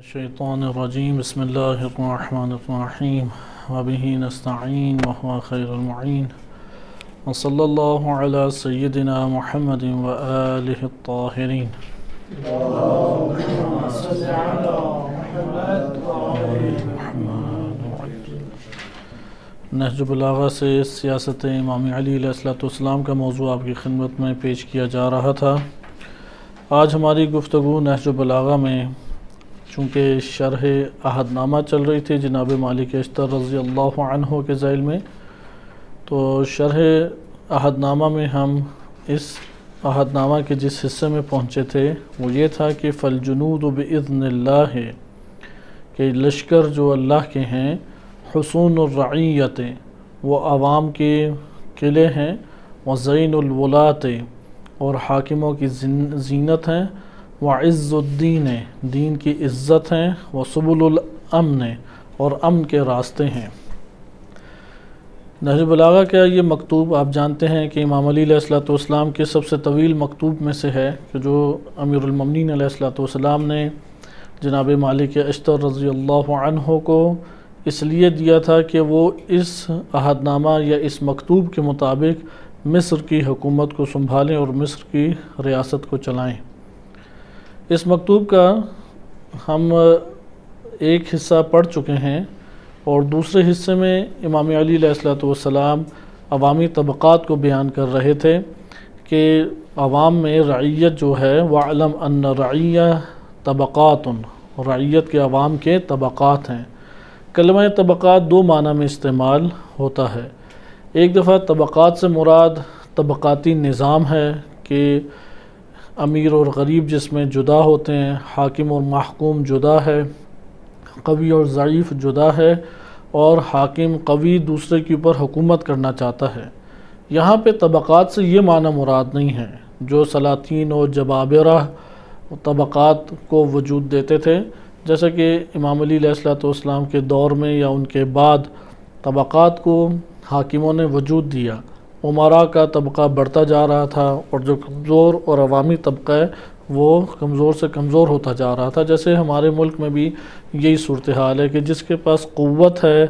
الشیطان الرجیم بسم اللہ الرحمن الرحیم وبہ نستعین وهو خیر المعین وصلی اللہ علی سیدنا محمد وآلہ الطاہرین اللہم صل علی محمد وآل محمد۔ نہج البلاغہ سے سیاست امام علی علیہ السلام کا موضوع آپ کی خدمت میں پیش کیا جا رہا تھا۔ آج ہماری گفتگو نہج البلاغہ میں چونکہ شرح عہد نامہ چل رہی تھی جناب مالک اشتر رضی اللہ عنہ کے ذیل میں، تو شرح عہد نامہ میں ہم اس عہد نامہ کے جس حصے میں پہنچے تھے وہ یہ تھا کہ فالجنود بإذن اللہ، کہ لشکر جو اللہ کے ہیں، حصون الرعیت وہ عوام کے قلعے ہیں، وزین الولاۃ اور حاکموں کی زینت ہیں، وعز الدین دین کی عزت ہیں، وسبل الامن اور امن کے راستے ہیں۔ نہج البلاغہ کا یہ مکتوب آپ جانتے ہیں کہ امام علی علیہ السلام کے سب سے طویل مکتوب میں سے ہے، کہ جو امیر المومنین علیہ السلام نے جناب مالک اشتر رضی اللہ عنہ کو اس لیے دیا تھا کہ وہ اس عہد نامہ یا اس مکتوب کے مطابق مصر کی حکومت کو سنبھالیں اور مصر کی ریاست کو چلائیں۔ اس مکتوب کا ہم ایک حصہ پڑھ چکے ہیں، اور دوسرے حصے میں امام علی علیہ السلام عوامی طبقات کو بیان کر رہے تھے کہ عوام میں رعیت جو ہے، وَعْلَمْ أَنَّ رَعِيَّ طبقات، رعیت کے عوام کے طبقات ہیں۔ کلمہ طبقات دو معنی میں استعمال ہوتا ہے۔ ایک دفعہ طبقات سے مراد طبقاتی نظام ہے کہ امیر اور غریب جس میں جدا ہوتے ہیں، حاکم اور محکوم جدا ہے، قوی اور ضعیف جدا ہے، اور حاکم قوی دوسرے کے اوپر حکومت کرنا چاہتا ہے۔ یہاں پہ طبقات سے یہ معنی مراد نہیں ہے جو سلاطین اور جبابرہ طبقات کو وجود دیتے تھے، جیسا کہ امام علی علیہ السلام کے دور میں یا ان کے بعد طبقات کو حاکموں نے وجود دیا۔ امراء کا طبقہ بڑھتا جا رہا تھا، اور جو کمزور اور عوامی طبقہ ہے وہ کمزور سے کمزور ہوتا جا رہا تھا۔ جیسے ہمارے ملک میں بھی یہی صورتحال ہے کہ جس کے پاس قوت ہے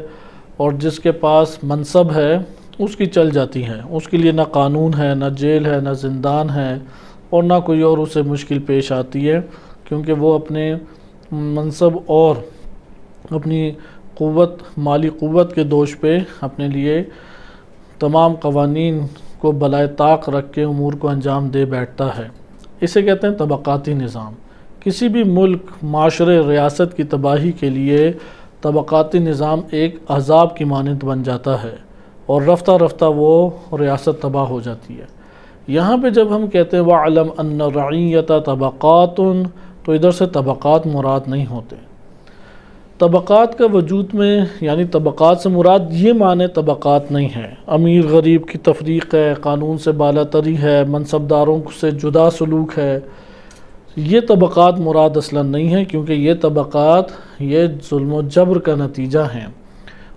اور جس کے پاس منصب ہے اس کی چل جاتی ہے، اس کے لیے نہ قانون ہے، نہ جیل ہے، نہ زندان ہے، اور نہ کوئی اور اسے مشکل پیش آتی ہے، کیونکہ وہ اپنے منصب اور اپنی قوت، مالی قوت کے دوش پہ اپنے لیے تمام قوانین کو بالائے طاق رکھ کے امور کو انجام دے بیٹھتا ہے۔ اسے کہتے ہیں طبقاتی نظام۔ کسی بھی ملک، معاشرے، ریاست کی تباہی کے لیے طبقاتی نظام ایک عذاب کی مانند بن جاتا ہے، اور رفتہ رفتہ وہ ریاست تباہ ہو جاتی ہے۔ یہاں پہ جب ہم کہتے ہیں وَعْلَمْ أَنَّ رَعِيَّةَ طَبَقَاتٌ، تو ادھر سے طبقات مراد نہیں ہوتے۔ طبقات کا وجود میں، یعنی طبقات سے مراد یہ معنی طبقات نہیں ہے، امیر غریب کی تفریق ہے، قانون سے بالا تری ہے، منصبداروں سے جدا سلوک ہے، یہ طبقات مراد اصلا نہیں ہے، کیونکہ یہ طبقات یہ ظلم و جبر کا نتیجہ ہیں،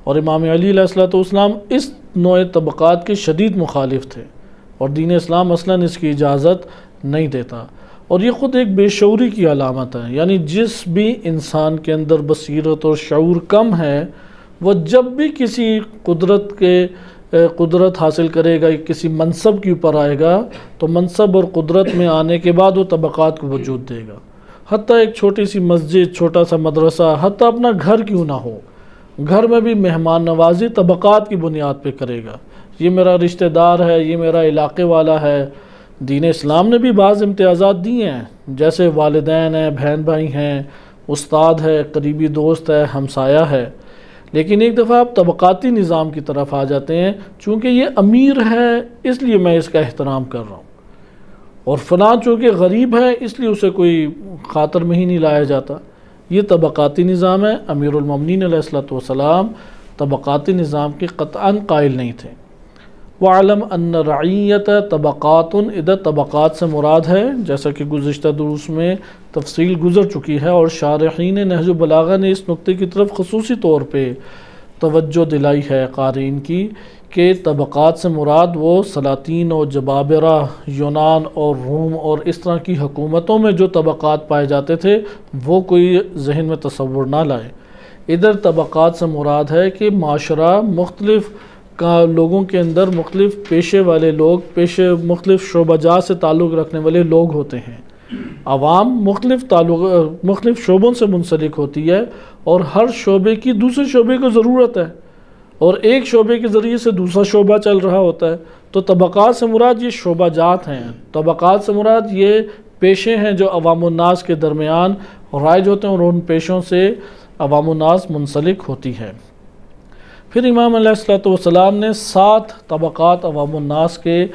اور امام علی علیہ السلام اس نوع طبقات کے شدید مخالف تھے، اور دین اسلام اصلا اس کی اجازت نہیں دیتا۔ اور یہ خود ایک بے شعوری کی علامت ہے، یعنی جس بھی انسان کے اندر بصیرت اور شعور کم ہے، وہ جب بھی کسی قدرت حاصل کرے گا، کسی منصب کے اوپر آئے گا، تو منصب اور قدرت میں آنے کے بعد وہ طبقات کو وجود دے گا۔ حتیٰ ایک چھوٹی سی مسجد، چھوٹا سا مدرسہ، حتیٰ اپنا گھر کیوں نہ ہو، گھر میں بھی مہمان نوازی طبقات کی بنیاد پہ کرے گا۔ یہ میرا رشتہ دار ہے، یہ میرا علاقے والا ہے۔ دین اسلام نے بھی بعض امتیازات دیے ہیں، جیسے والدین ہیں، بہن بھائی ہیں، استاد ہے، قریبی دوست ہے، ہمسایہ ہے، لیکن ایک دفعہ آپ طبقاتی نظام کی طرف آ جاتے ہیں، چونکہ یہ امیر ہے اس لیے میں اس کا احترام کر رہا ہوں، اور فلاں چونکہ غریب ہے اس لیے اسے کوئی خاطر میں ہی نہیں لایا جاتا۔ یہ طبقاتی نظام ہے۔ امیر المومنین علیہ السلام طبقاتی نظام کے قطعاً قائل نہیں تھے۔ وَعْلَمْ أَنَّ رَعِيَّةَ طَبَقَاتٌ، ادھر طبقات سے مراد ہے، جیسا کہ گزشتہ دروس میں تفصیل گزر چکی ہے، اور شارحین نہج البلاغہ نے اس نقطے کی طرف خصوصی طور پہ توجہ دلائی ہے قارئین کی، کہ طبقات سے مراد وہ سلاطین اور جبابرہ، یونان اور روم اور اس طرح کی حکومتوں میں جو طبقات پائے جاتے تھے وہ کوئی ذہن میں تصور نہ لائے۔ ادھر طبقات سے مراد ہے کہ معاشرہ مختلف لوگوں کے اندر مختلف پیشے والے لوگ، مختلف شعبہ جات سے تعلق رکھنے والے لوگ ہوتے ہیں۔ عوام مختلف شعبوں سے منسلک ہوتی ہے اور ہر شعبے کی دوسرے شعبے کو ضرورت ہے، اور ایک شعبے کے ذریعے سے دوسرا شعبہ چل رہا ہوتا ہے۔ تو طبقات سے مراد یہ شعبہ جات ہیں، طبقات سے مراد یہ پیشے ہیں جو عوام الناس کے درمیان رائج ہوتے ہیں اور ان پیشوں سے عوام الناس منسلک ہوتی ہے۔ پھر امام علیہ السلام نے 7 طبقات عوام الناس کے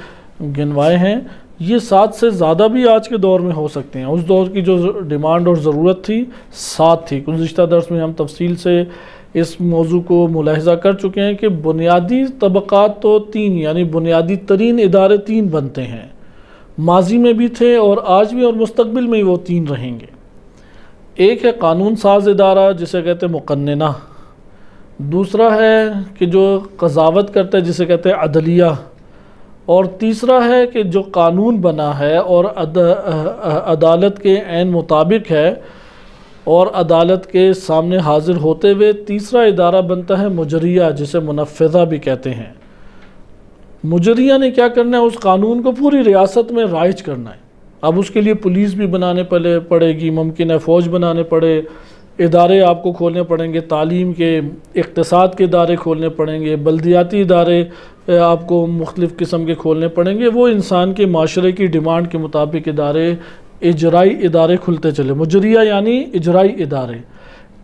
گنوائے ہیں۔ یہ 7 سے زیادہ بھی آج کے دور میں ہو سکتے ہیں، اس دور کی جو ڈیمانڈ اور ضرورت تھی 7 تھی۔ گزشتہ درس میں ہم تفصیل سے اس موضوع کو ملاحظہ کر چکے ہیں کہ بنیادی طبقات تو 3، یعنی بنیادی ترین ادارے 3 بنتے ہیں، ماضی میں بھی تھے اور آج بھی اور مستقبل میں ہی وہ 3 رہیں گے۔ ایک ہے قانون ساز ادارہ جسے کہتے ہیں مقننہ، دوسرا ہے کہ جو قضاوت کرتا ہے جسے کہتے ہیں عدلیہ، اور تیسرا ہے کہ جو قانون بنا ہے اور عدالت کے عین مطابق ہے اور عدالت کے سامنے حاضر ہوتے ہوئے تیسرا ادارہ بنتا ہے مجریہ، جسے منفذہ بھی کہتے ہیں۔ مجریہ نے کیا کرنا ہے؟ اس قانون کو پوری ریاست میں رائج کرنا ہے۔ اب اس کے لیے پولیس بھی بنانے پڑے گی، ممکن ہے فوج بنانے پڑے، ادارے آپ کو کھولنے پڑیں گے، تعلیم کے، اقتصاد کے ادارے کھولنے پڑیں گے، بلدیاتی ادارے آپ کو مختلف قسم کے کھولنے پڑیں گے۔ وہ انسان کے معاشرے کی ڈیمانڈ کے مطابق ادارے، اجرائی ادارے کھلتے چلے۔ مجریہ یعنی اجرائی ادارے۔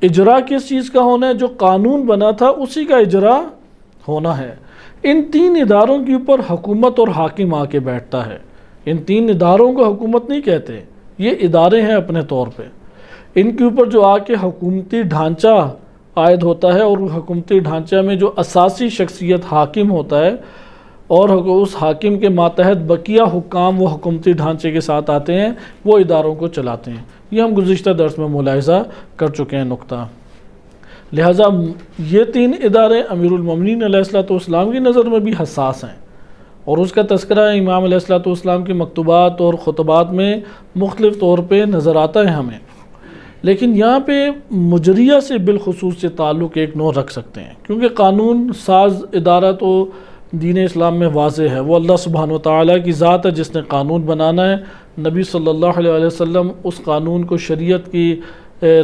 اجرا کس چیز کا ہونا ہے؟ جو قانون بنا تھا اسی کا اجرا ہونا ہے۔ ان 3 اداروں کے اوپر حکومت اور حاکم آ کے بیٹھتا ہے۔ ان 3 اداروں کو حکومت نہیں کہتے، یہ ادارے ہیں اپنے طور پہ۔ ان کے اوپر جو آ کے حکومتی ڈھانچہ عائد ہوتا ہے، اور حکومتی ڈھانچہ میں جو اساسی شخصیت حاکم ہوتا ہے، اور اس حاکم کے ماتحت بقیہ حکام وہ حکومتی ڈھانچے کے ساتھ آتے ہیں، وہ اداروں کو چلاتے ہیں۔ یہ ہم گزشتہ درس میں ملاحظہ کر چکے ہیں نقطہ۔ لہٰذا یہ 3 ادارے امیر المومنین علیہ السلام کی نظر میں بھی حساس ہیں، اور اس کا تذکرہ امام علیہ السلام کے مکتوبات اور خطبات میں مختلف طور پہ نظر آتا ہے ہمیں۔ لیکن یہاں پہ مجریہ سے بالخصوص سے تعلق ایک نو رکھ سکتے ہیں، کیونکہ قانون ساز ادارہ تو دین اسلام میں واضح ہے، وہ اللہ سبحانہ وتعالیٰ کی ذات ہے جس نے قانون بنانا ہے۔ نبی صلی اللہ علیہ وسلم اس قانون کو شریعت کی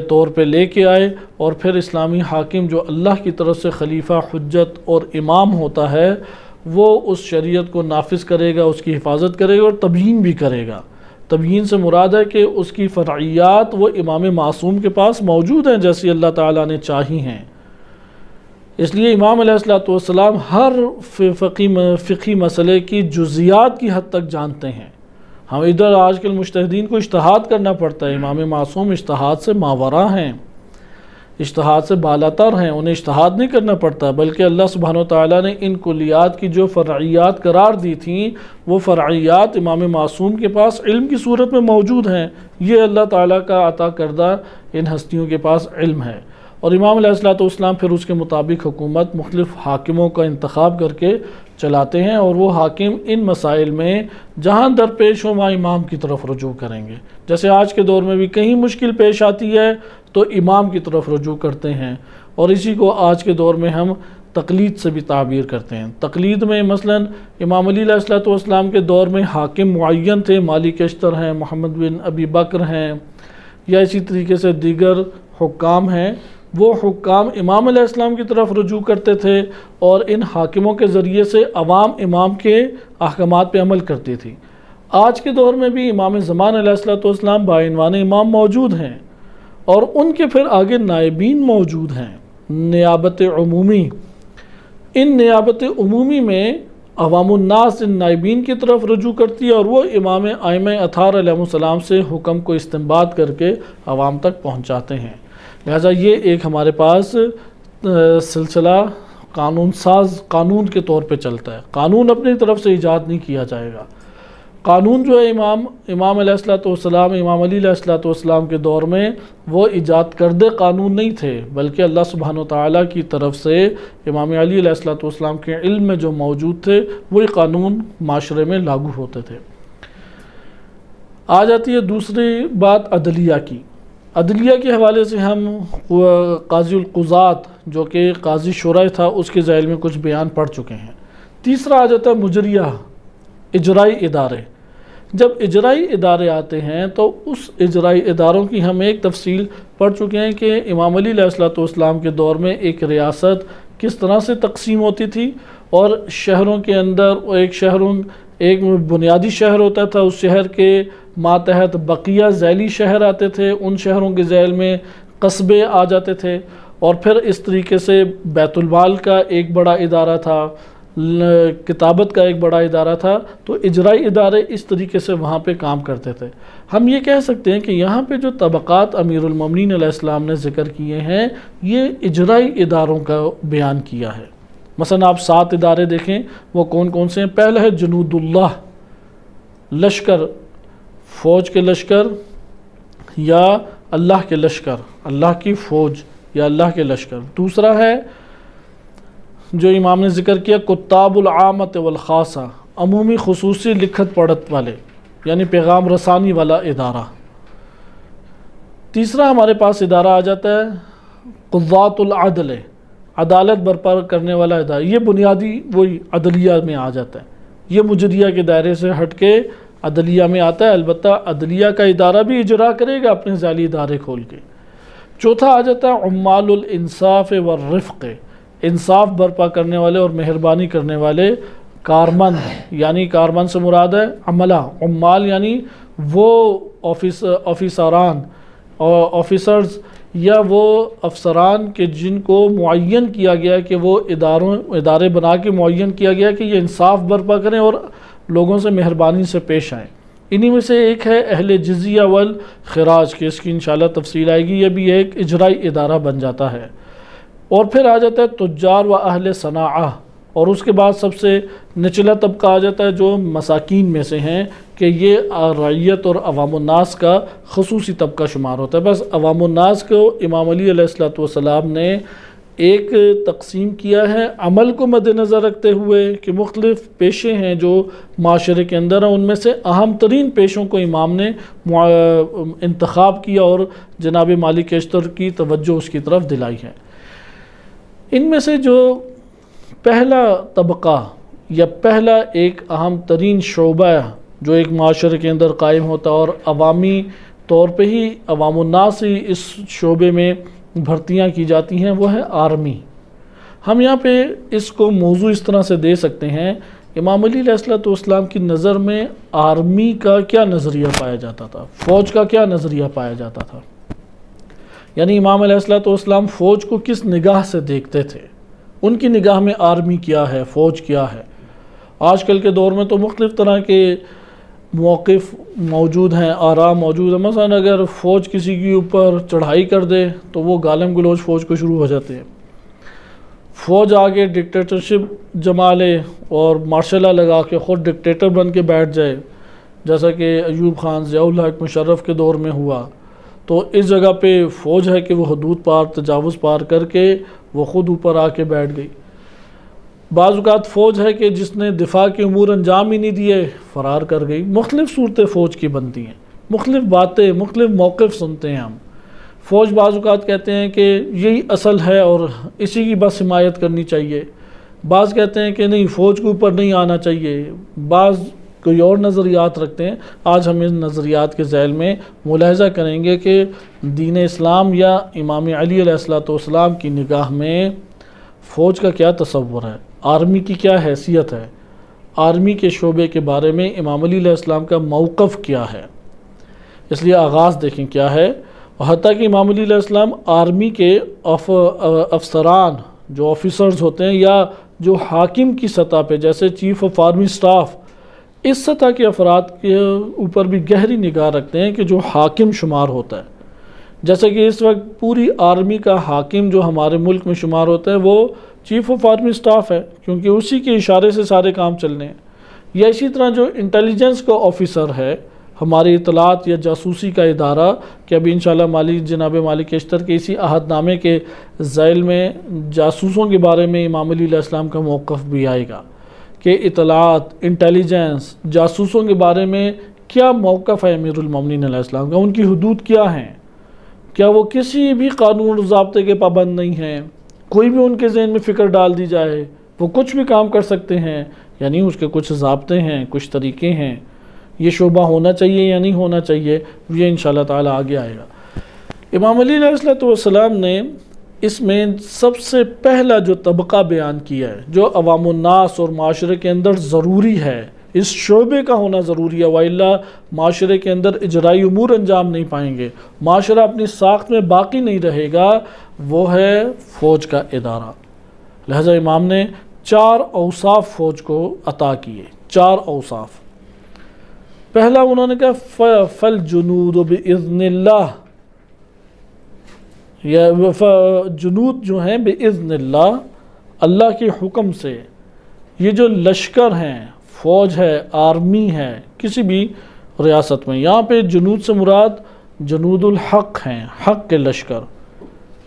طور پہ لے کے آئے، اور پھر اسلامی حاکم جو اللہ کی طرف سے خلیفہ، حجت اور امام ہوتا ہے، وہ اس شریعت کو نافذ کرے گا، اس کی حفاظت کرے گا اور تبیین بھی کرے گا۔ تبیین سے مراد ہے کہ اس کی فرعیات وہ امام معصوم کے پاس موجود ہیں جیسی اللہ تعالیٰ نے چاہی ہیں۔ اس لیے امام علیہ السلام ہر فقہی مسئلے کی جزیات کی حد تک جانتے ہیں۔ ہم ادھر آج کل مجتہدین کو اجتہاد کرنا پڑتا ہے، امام معصوم اجتہاد سے ماوراء ہیں، اجتہاد سے بالاتر ہیں، انہیں اجتہاد نہیں کرنا پڑتا، بلکہ اللہ سبحانہ وتعالیٰ نے ان کلیات کی جو فرعیات قرار دی تھیں، وہ فرعیات امام معصوم کے پاس علم کی صورت میں موجود ہیں۔ یہ اللہ تعالیٰ کا عطا کردہ ان ہستیوں کے پاس علم ہے، اور امام علیہ السلام پھر اس کے مطابق حکومت مختلف حاکموں کا انتخاب کر کے چلاتے ہیں، اور وہ حاکم ان مسائل میں جہاں درپیش ہو وہاں امام کی طرف رجوع کریں گے۔ جیسے آج کے دور میں بھی کہیں مشکل پیش آتی ہے تو امام کی طرف رجوع کرتے ہیں، اور اسی کو آج کے دور میں ہم تقلید سے بھی تعبیر کرتے ہیں۔ تقلید میں مثلا امام علی علیہ السلام کے دور میں حاکم معین تھے، مالک اشتر ہیں، محمد بن ابی بکر ہیں، یا اسی طریقے سے دیگر حکام ہیں۔ وہ حکام امام علیہ السلام کی طرف رجوع کرتے تھے، اور ان حاکموں کے ذریعے سے عوام امام کے احکامات پہ عمل کرتی تھی۔ آج کے دور میں بھی امام زمان علیہ السلام بعنوان امام موجود ہیں، اور ان کے پھر آگے نائبین موجود ہیں، نیابت عمومی۔ ان نیابت عمومی میں عوام الناس ان نائبین کی طرف رجوع کرتی ہے، اور وہ امام ائمہ اطہار علیہ السلام سے حکم کو استنباط کر کے عوام تک پہنچاتے ہیں۔ لہٰذا یہ ایک ہمارے پاس سلسلہ قانون ساز، قانون کے طور پہ چلتا ہے۔ قانون اپنی طرف سے ایجاد نہیں کیا جائے گا، قانون جو ہے امام علیہ السلام امام علی علیہ السلام کے دور میں وہ ایجاد کردہ قانون نہیں تھے، بلکہ اللہ سبحانہ وتعالیٰ کی طرف سے امام علی علیہ السلام کے علم میں جو موجود تھے وہی قانون معاشرے میں لاگو ہوتے تھے۔ آ جاتی ہے دوسری بات عدلیہ کی۔ عدلیہ کے حوالے سے ہم قاضی القضات جو کہ قاضی شرع تھا اس کے ذیل میں کچھ بیان پڑھ چکے ہیں۔ تیسرا آ جاتا ہے مجریہ، اجرائی ادارے۔ جب اجرائی ادارے آتے ہیں تو اس اجرائی اداروں کی ہم ایک تفصیل پڑھ چکے ہیں کہ امام علی علیہ السلام کے دور میں ایک ریاست کس طرح سے تقسیم ہوتی تھی، اور شہروں کے اندر ایک بنیادی شہر ہوتا تھا، اس شہر کے ماتحت بقیہ ذیلی شہر آتے تھے، ان شہروں کے ذیل میں قصبے آ جاتے تھے، اور پھر اس طریقے سے بیت المال کا ایک بڑا ادارہ تھا، کتابت کا ایک بڑا ادارہ تھا۔ تو اجرائی ادارے اس طریقے سے وہاں پہ کام کرتے تھے۔ ہم یہ کہہ سکتے ہیں کہ یہاں پہ جو طبقات امیر المومنین علیہ السلام نے ذکر کیے ہیں یہ اجرائی اداروں کا بیان کیا ہے۔ مثلا آپ 7 ادارے دیکھیں، وہ کون کون سے ہیں؟ پہلا ہے جنود اللہ، لشکر، فوج کے لشکر یا اللہ کے لشکر، اللہ کی فوج یا اللہ کے لشکر۔ دوسرا ہے جو امام نے ذکر کیا کتاب العامت والخاصہ، عمومی خصوصی لکھت پڑھت والے، یعنی پیغام رسانی والا ادارہ۔ تیسرا ہمارے پاس ادارہ آ جاتا ہے قضات العدل، عدالت برپا کرنے والا ادارہ۔ یہ بنیادی وہی عدلیہ میں آ جاتا ہے، یہ مجریہ کے دائرے سے ہٹ کے عدلیہ میں آتا ہے، البتہ عدلیہ کا ادارہ بھی اجرا کرے گا اپنے ذیلی ادارے کھول کے۔ چوتھا آ جاتا ہے عمال الانصاف والرفق، انصاف برپا کرنے والے اور مہربانی کرنے والے کارمند، یعنی کارمند سے مراد ہے عملہ، عمال یعنی وہ آفیسرز یا وہ افسران کے جن کو معین کیا گیا کہ وہ ادارے بنا کے معین کیا گیا کہ یہ انصاف برپا کریں اور لوگوں سے مہربانی سے پیش آئیں۔ انہی میں سے ایک ہے اہل جزیہ والخراج، کہ اس کی انشاءاللہ تفصیل آئے گی، یہ بھی ایک اجرائی ادارہ بن جاتا ہے۔ اور پھر آ جاتا ہے تجار و اہل صناعہ، اور اس کے بعد سب سے نچلا طبقہ آ جاتا ہے جو مساکین میں سے ہیں، کہ یہ رعیت اور عوام الناس کا خصوصی طبقہ شمار ہوتا ہے۔ بس عوام الناس کو امام علی علیہ السلام نے ایک تقسیم کیا ہے عمل کو مد نظر رکھتے ہوئے کہ مختلف پیشے ہیں جو معاشرے کے اندر ہیں، ان میں سے اہم ترین پیشوں کو امام نے انتخاب کیا اور جناب مالک اشتر کی توجہ اس کی طرف دلائی ہے۔ ان میں سے جو پہلا طبقہ یا پہلا ایک اہم ترین شعبہ جو ایک معاشرے کے اندر قائم ہوتا ہے اور عوامی طور پہ ہی عوام الناس ہی اس شعبے میں بھرتیاں کی جاتی ہیں، وہ ہے آرمی۔ ہم یہاں پہ اس کو موضوع اس طرح سے دے سکتے ہیں، امام علی علیہ السلام کی نظر میں آرمی کا کیا نظریہ پایا جاتا تھا، فوج کا کیا نظریہ پایا جاتا تھا، یعنی امام علیہ السلام فوج کو کس نگاہ سے دیکھتے تھے، ان کی نگاہ میں آرمی کیا ہے، فوج کیا ہے۔ آج کل کے دور میں تو مختلف طرح کے موقف موجود ہیں، آراء موجود ہیں۔ مثلا اگر فوج کسی کے اوپر چڑھائی کر دے تو وہ گالم گلوچ فوج کو شروع ہو جاتے ہیں۔ فوج آگے ڈکٹیٹرشپ جما لے اور مارشل لا لگا کے خود ڈکٹیٹر بن کے بیٹھ جائے، جیسا کہ ایوب خان، ضیاء الحق، مشرف کے دور میں ہوا، تو اس جگہ پہ فوج ہے کہ وہ حدود پار تجاوز پار کر کے وہ خود اوپر آ کے بیٹھ گئی۔ بعض اوقات فوج ہے کہ جس نے دفاع کے امور انجام ہی نہیں دیے، فرار کر گئی۔ مختلف صورتیں فوج کی بنتی ہیں، مختلف باتیں، مختلف موقف سنتے ہیں ہم۔ فوج بعض اوقات کہتے ہیں کہ یہی اصل ہے اور اسی کی بس حمایت کرنی چاہیے، بعض کہتے ہیں کہ نہیں فوج کے اوپر نہیں آنا چاہیے، بعض کوئی اور نظریات رکھتے ہیں۔ آج ہم ان نظریات کے ذیل میں ملاحظہ کریں گے کہ دین اسلام یا امام علی علیہ السلام کی نگاہ میں فوج کا کیا تصور ہے، آرمی کی کیا حیثیت ہے، آرمی کے شعبے کے بارے میں امام علی علیہ السلام کا موقف کیا ہے۔ اس لیے آغاز دیکھیں کیا ہے، اور حتیٰ کہ امام علی علیہ السلام آرمی کے افسران جو آفیسرز ہوتے ہیں یا جو حاکم کی سطح پہ جیسے چیف آف آرمی سٹاف، اس سطح کے افراد کے اوپر بھی گہری نگاہ رکھتے ہیں کہ جو حاکم شمار ہوتا ہے۔ جیسے کہ اس وقت پوری آرمی کا حاکم جو ہمارے ملک میں شمار ہوتا ہے وہ چیف آف آرمی سٹاف ہے، کیونکہ اسی کے اشارے سے سارے کام چلنے ہیں۔ یا اسی طرح جو انٹیلیجنس کا آفیسر ہے، ہماری اطلاعات یا جاسوسی کا ادارہ، کہ ابھی انشاءاللہ جناب مالک اشتر کے اسی عہد نامے کے ذیل میں جاسوسوں کے بارے میں امام علی علیہ السلام کا موقف بھی آئے گا کہ اطلاعات، انٹیلیجنس، جاسوسوں کے بارے میں کیا موقف ہے امیر المومنین علیہ السلام کا، ان کی حدود کیا ہیں، کیا وہ کسی بھی قانون و ضابطے کے پابند نہیں ہیں، کوئی بھی ان کے ذہن میں فکر ڈال دی جائے وہ کچھ بھی کام کر سکتے ہیں، یعنی اس کے کچھ ضابطے ہیں، کچھ طریقے ہیں، یہ شعبہ ہونا چاہیے یا نہیں ہونا چاہیے، یہ انشاءاللہ تعالی آگے آئے گا۔ امام علی علیہ السلام نے اس میں سب سے پہلا جو طبقہ بیان کیا ہے، جو عوام الناس اور معاشرے کے اندر ضروری ہے، اس شعبے کا ہونا ضروری ہے، وَإِلَّا معاشرے کے اندر اجرائی امور انجام نہیں پائیں گے، معاشرہ اپنی ساخت میں باقی نہیں رہے گا، وہ ہے فوج کا ادارہ۔ لہذا امام نے 4 اوصاف فوج کو عطا کیے، 4 اوصاف۔ پہلا انہوں نے کہا فَالْجُنُودُ بِإِذْنِ اللَّهِ، یا جنود جو ہیں بِإِذْنِ اللَّهِ، اللہ کے حکم سے۔ یہ جو لشکر ہیں، فوج ہے، آرمی ہے کسی بھی ریاست میں، یہاں پہ جنود سے مراد جنود الحق ہیں، حق کے لشکر،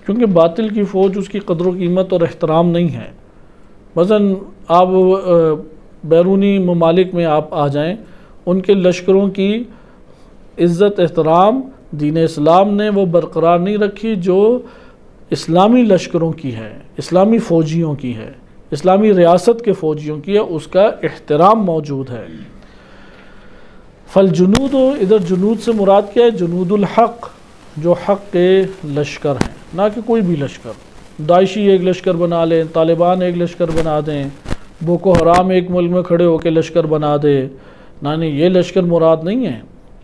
کیونکہ باطل کی فوج اس کی قدر و قیمت اور احترام نہیں ہے۔ مثلاً آپ بیرونی ممالک میں آپ آ جائیں، ان کے لشکروں کی عزت احترام دین اسلام نے وہ برقرار نہیں رکھی جو اسلامی لشکروں کی ہے، اسلامی فوجیوں کی ہے، اسلامی ریاست کے فوجیوں کی ہے، اس کا احترام موجود ہے۔ فالجنود، ادھر جنود سے مراد کیا ہے؟ جنود الحق، جو حق کے لشکر ہیں، نہ کہ کوئی بھی لشکر۔ داعشی ایک لشکر بنا لیں، طالبان ایک لشکر بنا دیں، بوکو حرام ایک ملک میں کھڑے ہو کے لشکر بنا دے، نہیں، یہ لشکر مراد نہیں ہے۔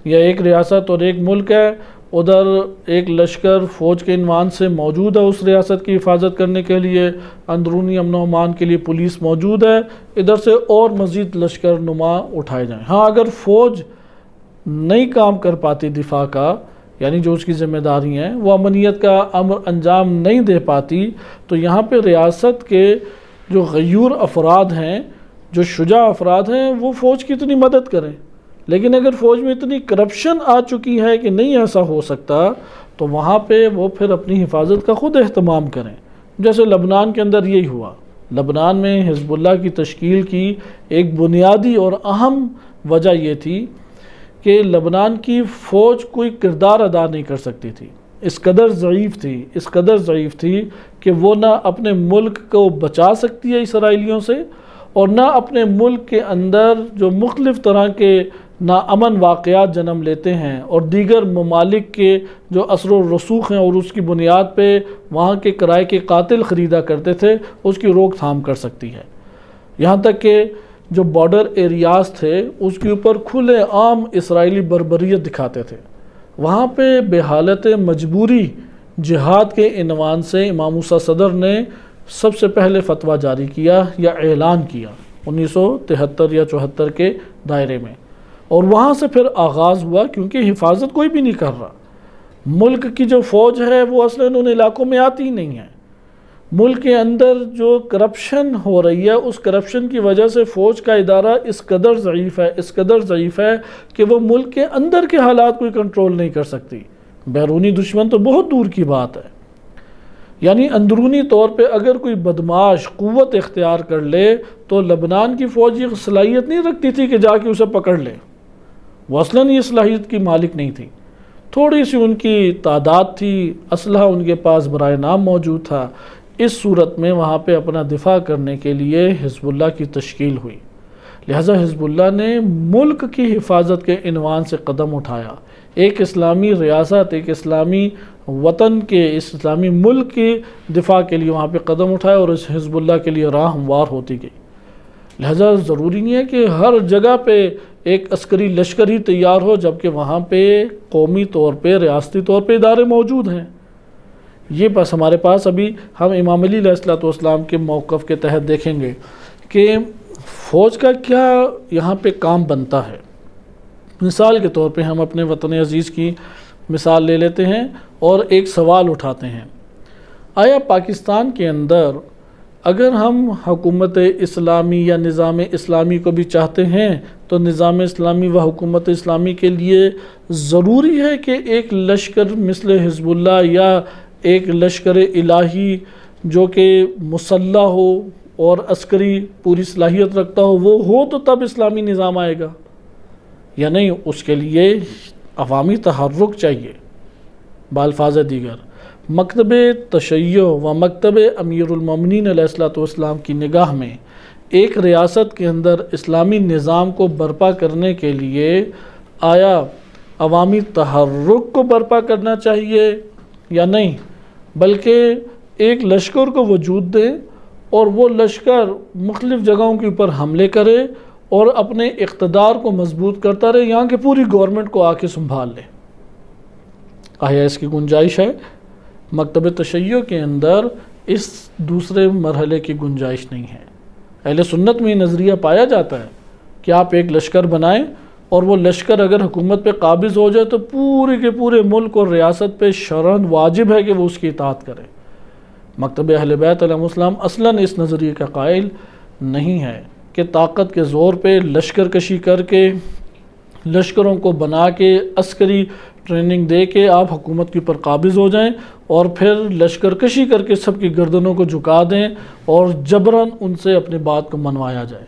یا ایک ریاست اور ایک ملک ہے، ادھر ایک لشکر فوج کے عنوان سے موجود ہے اس ریاست کی حفاظت کرنے کے لیے، اندرونی امن و امان کے لیے پولیس موجود ہے، ادھر سے اور مزید لشکر نما اٹھائے جائیں۔ ہاں، اگر فوج نہیں کام کر پاتی دفاع کا، یعنی جو اس کی ذمہ داری ہیں، وہ امنیت کا امر انجام نہیں دے پاتی، تو یہاں پہ ریاست کے جو غیور افراد ہیں، جو شجاع افراد ہیں، وہ فوج کی اتنی مدد کریں۔ لیکن اگر فوج میں اتنی کرپشن آ چکی ہے کہ نہیں ایسا ہو سکتا، تو وہاں پہ وہ پھر اپنی حفاظت کا خود اہتمام کریں۔ جیسے لبنان کے اندر یہی ہوا، لبنان میں حزب اللہ کی تشکیل کی ایک بنیادی اور اہم وجہ یہ تھی کہ لبنان کی فوج کوئی کردار ادا نہیں کر سکتی تھی، اس قدر ضعیف تھی کہ وہ نہ اپنے ملک کو بچا سکتی ہے اسرائیلیوں سے، اور نہ اپنے ملک کے اندر جو مختلف طرح کے ناامن واقعات جنم لیتے ہیں اور دیگر ممالک کے جو اثر و رسوخ ہیں اور اس کی بنیاد پہ وہاں کے کرائے کے قاتل خریدا کرتے تھے، اس کی روک تھام کر سکتی ہے۔ یہاں تک کہ جو بارڈر ایریاز تھے اس کے اوپر کھلے عام اسرائیلی بربریت دکھاتے تھے، وہاں پہ بے حالت مجبوری جہاد کے عنوان سے امام موسیٰ صدر نے سب سے پہلے فتویٰ جاری کیا یا اعلان کیا 1973 یا 74 کے دائرے میں، اور وہاں سے پھر آغاز ہوا، کیونکہ حفاظت کوئی بھی نہیں کر رہا۔ ملک کی جو فوج ہے وہ اصلاً ان علاقوں میں آتی ہی نہیں ہے، ملک کے اندر جو کرپشن ہو رہی ہے اس کرپشن کی وجہ سے فوج کا ادارہ اس قدر ضعیف ہے کہ وہ ملک کے اندر کے حالات کوئی کنٹرول نہیں کر سکتی۔ بیرونی دشمن تو بہت دور کی بات ہے، یعنی اندرونی طور پہ اگر کوئی بدماش قوت اختیار کر لے تو لبنان کی فوج یہ صلاحیت نہیں رکھتی تھی کہ جا کے اسے پکڑ لے، وہ اصلاً یہ صلاحیت کی مالک نہیں تھی، تھوڑی سی ان کی تعداد تھی، اسلحہ ان کے پاس برائے نام موجود تھا۔ اس صورت میں وہاں پہ اپنا دفاع کرنے کے لیے حزب اللہ کی تشکیل ہوئی، لہٰذا حزب اللہ نے ملک کی حفاظت کے عنوان سے قدم اٹھایا، ایک اسلامی ریاست، ایک اسلامی وطن کے، اس اسلامی ملک کے دفاع کے لیے وہاں پہ قدم اٹھایا، اور اس حزب اللہ کے لیے راہ ہموار ہوتی گئی۔ لہذا ضروری نہیں ہے کہ ہر جگہ پہ ایک عسکری لشکر ہی تیار ہو، جبکہ وہاں پہ قومی طور پہ، ریاستی طور پہ ادارے موجود ہیں۔ یہ بس ہمارے پاس ابھی ہم امام علی علیہ السلام کے موقف کے تحت دیکھیں گے کہ فوج کا کیا یہاں پہ کام بنتا ہے۔ مثال کے طور پہ ہم اپنے وطن عزیز کی مثال لے لیتے ہیں اور ایک سوال اٹھاتے ہیں، آیا پاکستان کے اندر اگر ہم حکومت اسلامی یا نظام اسلامی کو بھی چاہتے ہیں تو نظام اسلامی و حکومت اسلامی کے لیے ضروری ہے کہ ایک لشکر مثل حزب اللہ یا ایک لشکر الہی جو کہ مسلح ہو اور عسکری پوری صلاحیت رکھتا ہو وہ تو تب اسلامی نظام آئے گا، یا نہیں؟ اس کے لیے عوامی تحرک چاہیے۔ بالفاظ دیگر مکتب تشیع و مکتب امیر المومنین علیہ السلام کی نگاہ میں ایک ریاست کے اندر اسلامی نظام کو برپا کرنے کے لیے آیا عوامی تحرک کو برپا کرنا چاہیے یا نہیں، بلکہ ایک لشکر کو وجود دیں اور وہ لشکر مختلف جگہوں کے اوپر حملے کرے اور اپنے اقتدار کو مضبوط کرتا رہے، یہاں کی پوری گورنمنٹ کو آ کے سنبھال لے؟ آیا اس کی گنجائش ہے؟ مکتب تشیع کے اندر اس دوسرے مرحلے کی گنجائش نہیں ہے۔ اہل سنت میں یہ نظریہ پایا جاتا ہے کہ آپ ایک لشکر بنائیں اور وہ لشکر اگر حکومت پہ قابض ہو جائے تو پورے کے پورے ملک اور ریاست پہ شرعاً واجب ہے کہ وہ اس کی اطاعت کرے۔ مکتب اہل بیت علیہ السلام اصلاً اس نظریے کا قائل نہیں ہے کہ طاقت کے زور پہ لشکر کشی کر کے، لشکروں کو بنا کے، عسکری ٹریننگ دے کے آپ حکومت کے اوپر قابض ہو جائیں اور پھر لشکر کشی کر کے سب کی گردنوں کو جھکا دیں اور جبراً ان سے اپنی بات کو منوایا جائے۔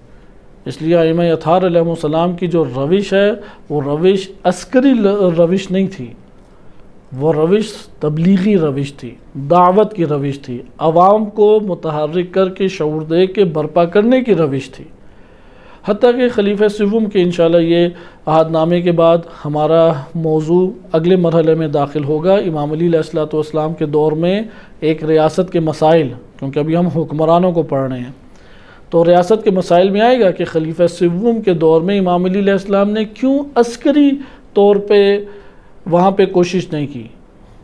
اس لیے ائمہ اطہار علیہ السلام کی جو روش ہے وہ روش عسکری روش نہیں تھی، وہ روش تبلیغی روش تھی، دعوت کی روش تھی، عوام کو متحرک کر کے شعور دے کے برپا کرنے کی روش تھی۔ حتیٰ کہ خلیفہ سوم کے انشاءاللہ یہ عہد نامے کے بعد ہمارا موضوع اگلے مرحلے میں داخل ہوگا۔ امام علی علیہ السلام کے دور میں ایک ریاست کے مسائل، کیونکہ ابھی ہم حکمرانوں کو پڑھ رہے ہیں تو ریاست کے مسائل میں آئے گا کہ خلیفہ سوم کے دور میں امام علی علیہ السلام نے کیوں عسکری طور پہ وہاں پہ کوشش نہیں کی،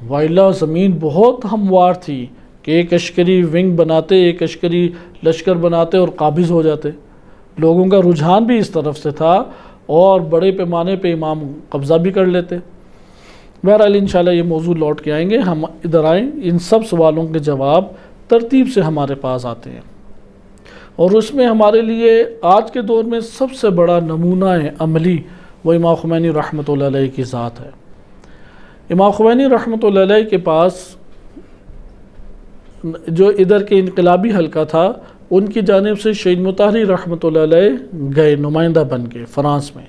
وائلہ زمین بہت ہموار تھی کہ ایک عسکری ونگ بناتے، ایک عسکری لشکر بناتے اور قابض ہو جاتے۔ لوگوں کا رجحان بھی اس طرف سے تھا اور بڑے پیمانے پہ امام قبضہ بھی کر لیتے۔ بہرحال انشاءاللہ یہ موضوع لوٹ کے آئیں گے، ہم ادھر آئیں، ان سب سوالوں کے جواب ترتیب سے ہمارے پاس آتے ہیں، اور اس میں ہمارے لیے آج کے دور میں سب سے بڑا نمونہ عملی وہ امام خمینی رحمۃ اللہ علیہ کی ذات ہے۔ امام خمینی رحمۃ اللہ علیہ کے پاس جو ادھر کے انقلابی حلقہ تھا ان کی جانب سے شہید مطہری رحمۃ اللہ علیہ گئے نمائندہ بن کے فرانس میں،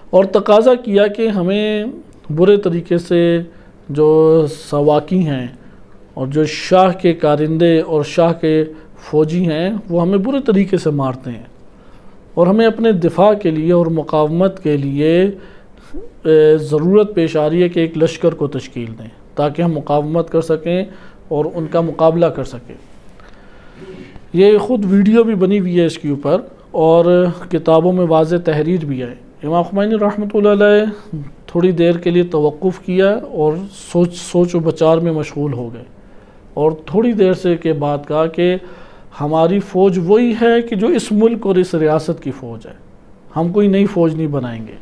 اور تقاضا کیا کہ ہمیں برے طریقے سے جو سواقی ہیں اور جو شاہ کے کارندے اور شاہ کے فوجی ہیں وہ ہمیں برے طریقے سے مارتے ہیں، اور ہمیں اپنے دفاع کے لیے اور مقاومت کے لیے ضرورت پیش آ رہی ہے کہ ایک لشکر کو تشکیل دیں تاکہ ہم مقاومت کر سکیں اور ان کا مقابلہ کر سکیں۔ یہ خود ویڈیو بھی بنی ہوئی ہے اس کے اوپر اور کتابوں میں واضح تحریر بھی ہے۔ امام خمینی رحمۃ اللہ علیہ تھوڑی دیر کے لیے توقف کیا اور سوچ و بچار میں مشغول ہو گئے، اور تھوڑی دیر سے کے بعد کہا کہ ہماری فوج وہی ہے کہ جو اس ملک اور اس ریاست کی فوج ہے، ہم کوئی نئی فوج نہیں بنائیں گے،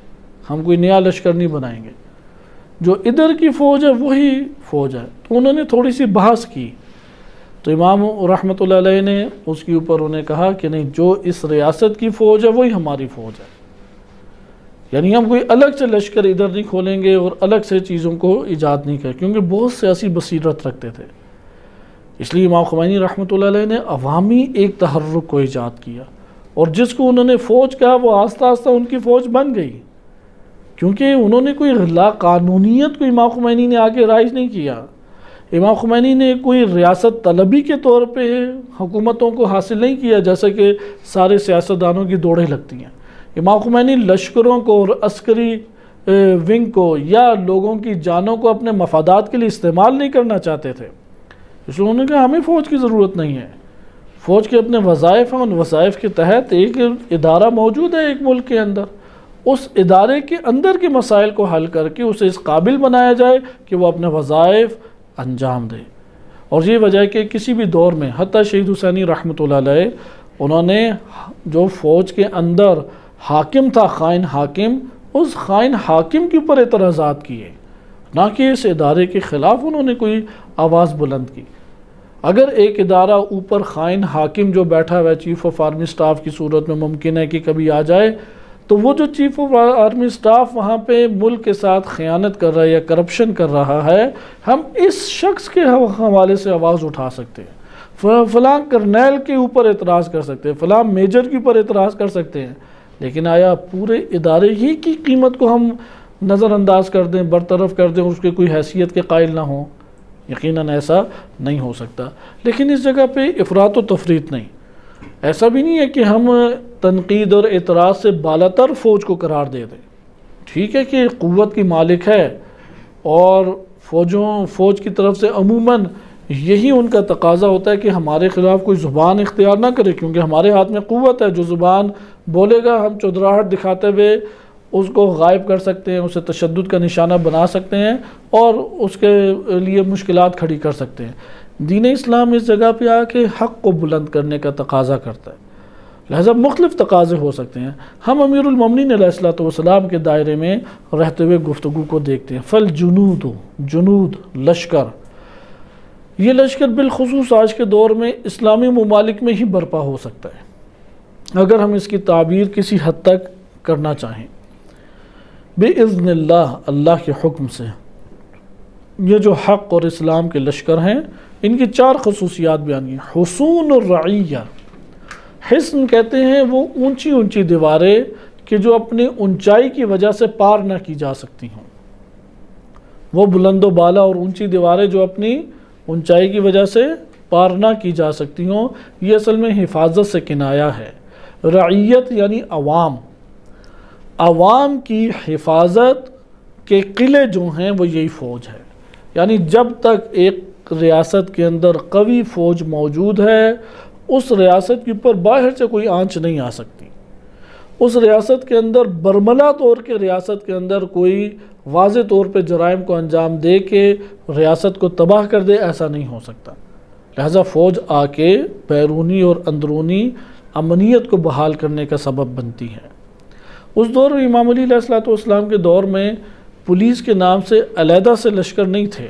ہم کوئی نیا لشکر نہیں بنائیں گے، جو ادھر کی فوج ہے وہی فوج ہے۔ تو انہوں نے تھوڑی سی بحث کی تو امام رحمۃ اللہ علیہ نے اس کے اوپر انہیں کہا کہ نہیں، جو اس ریاست کی فوج ہے وہی ہماری فوج ہے، یعنی ہم کوئی الگ سے لشکر ادھر نہیں کھولیں گے اور الگ سے چیزوں کو ایجاد نہیں کریں، کیونکہ بہت سیاسی بصیرت رکھتے تھے۔ اس لیے امام خمینی رحمۃ اللہ علیہ نے عوامی ایک تحرک کو ایجاد کیا، اور جس کو انہوں نے فوج کہا وہ آہستہ آہستہ ان کی فوج بن گئی، کیونکہ انہوں نے کوئی لا قانونیت کو امام خمینی نے آگے رائج نہیں کیا۔ امام خمینی نے کوئی ریاست طلبی کے طور پہ حکومتوں کو حاصل نہیں کیا جیسا کہ سارے سیاستدانوں کی دوڑیں لگتی ہیں۔ امام خمینی لشکروں کو اور عسکری ونگ کو یا لوگوں کی جانوں کو اپنے مفادات کے لیے استعمال نہیں کرنا چاہتے تھے، اس لیے انہوں نے کہا ہمیں فوج کی ضرورت نہیں ہے، فوج کے اپنے وظائف ہیں، ان وظائف کے تحت ایک ادارہ موجود ہے ایک ملک کے اندر، اس ادارے کے اندر کے مسائل کو حل کر کے اسے اس قابل بنایا جائے کہ وہ اپنے وظائف انجام دے۔ اور یہ وجہ ہے کہ کسی بھی دور میں حتیٰ شہید حسینی رحمۃ اللہ علیہ انہوں نے جو فوج کے اندر حاکم تھا، خائن حاکم، اس خائن حاکم کے اوپر اعتراضات کیے، نہ کہ اس ادارے کے خلاف انہوں نے کوئی آواز بلند کی۔ اگر ایک ادارہ اوپر خائن حاکم جو بیٹھا ہوا ہے چیف آف آرمی سٹاف کی صورت میں ممکن ہے کہ کبھی آ جائے، تو وہ جو چیف آف آرمی سٹاف وہاں پہ ملک کے ساتھ خیانت کر رہا ہے یا کرپشن کر رہا ہے، ہم اس شخص کے حوالے سے آواز اٹھا سکتے ہیں، فلاں کرنیل کے اوپر اعتراض کر سکتے ہیں، فلاں میجر کے اوپر اعتراض کر سکتے ہیں، لیکن آیا پورے ادارے ہی کی قیمت کو ہم نظر انداز کر دیں، برطرف کر دیں، اس کے کوئی حیثیت کے قائل نہ ہوں؟ یقیناً ایسا نہیں ہو سکتا۔ لیکن اس جگہ پہ افراط و تفریط نہیں، ایسا بھی نہیں ہے کہ ہم تنقید اور اعتراض سے بالاتر فوج کو قرار دے دیں۔ ٹھیک ہے کہ قوت کی مالک ہے اور فوج کی طرف سے عموماً یہی ان کا تقاضا ہوتا ہے کہ ہمارے خلاف کوئی زبان اختیار نہ کرے، کیونکہ ہمارے ہاتھ میں قوت ہے، جو زبان بولے گا ہم چودراہٹ دکھاتے ہوئے اس کو غائب کر سکتے ہیں، اسے تشدد کا نشانہ بنا سکتے ہیں اور اس کے لیے مشکلات کھڑی کر سکتے ہیں۔ دین اسلام اس جگہ پہ آ کے حق کو بلند کرنے کا تقاضا کرتا ہے، لہذا مختلف تقاضے ہو سکتے ہیں۔ ہم امیر المومنین علیہ السلام کے دائرے میں رہتے ہوئے گفتگو کو دیکھتے ہیں۔ فالجنود، جنود، لشکر، یہ لشکر بالخصوص آج کے دور میں اسلامی ممالک میں ہی برپا ہو سکتا ہے اگر ہم اس کی تعبیر کسی حد تک کرنا چاہیں۔ بِإِذْنِ اللہ، اللہ کے حکم سے۔ یہ جو حق اور اسلام کے لشکر ہیں ان کی 4 خصوصیات بیان کی۔ حصون الرعیہ، حصن کہتے ہیں وہ اونچی اونچی دیواریں کہ جو اپنی اونچائی کی وجہ سے پار نہ کی جا سکتی ہوں، وہ بلند و بالا اور اونچی دیواریں جو اپنی اونچائی کی وجہ سے پار نہ کی جا سکتی ہوں، یہ اصل میں حفاظت سے کنایا ہے۔ رعیت یعنی عوام، عوام کی حفاظت کے قلعے جو ہیں وہ یہی فوج ہے۔ یعنی جب تک ایک ریاست کے اندر قوی فوج موجود ہے، اس ریاست کے اوپر باہر سے کوئی آنچ نہیں آ سکتی۔ اس ریاست کے اندر برملا طور کے ریاست کے اندر کوئی واضح طور پہ جرائم کو انجام دے کے ریاست کو تباہ کر دے، ایسا نہیں ہو سکتا۔ لہذا فوج آ کے بیرونی اور اندرونی امنیت کو بحال کرنے کا سبب بنتی ہے۔ اس دور میں امام علی علیہ السلام کے دور میں پولیس کے نام سے علیحدہ سے لشکر نہیں تھے۔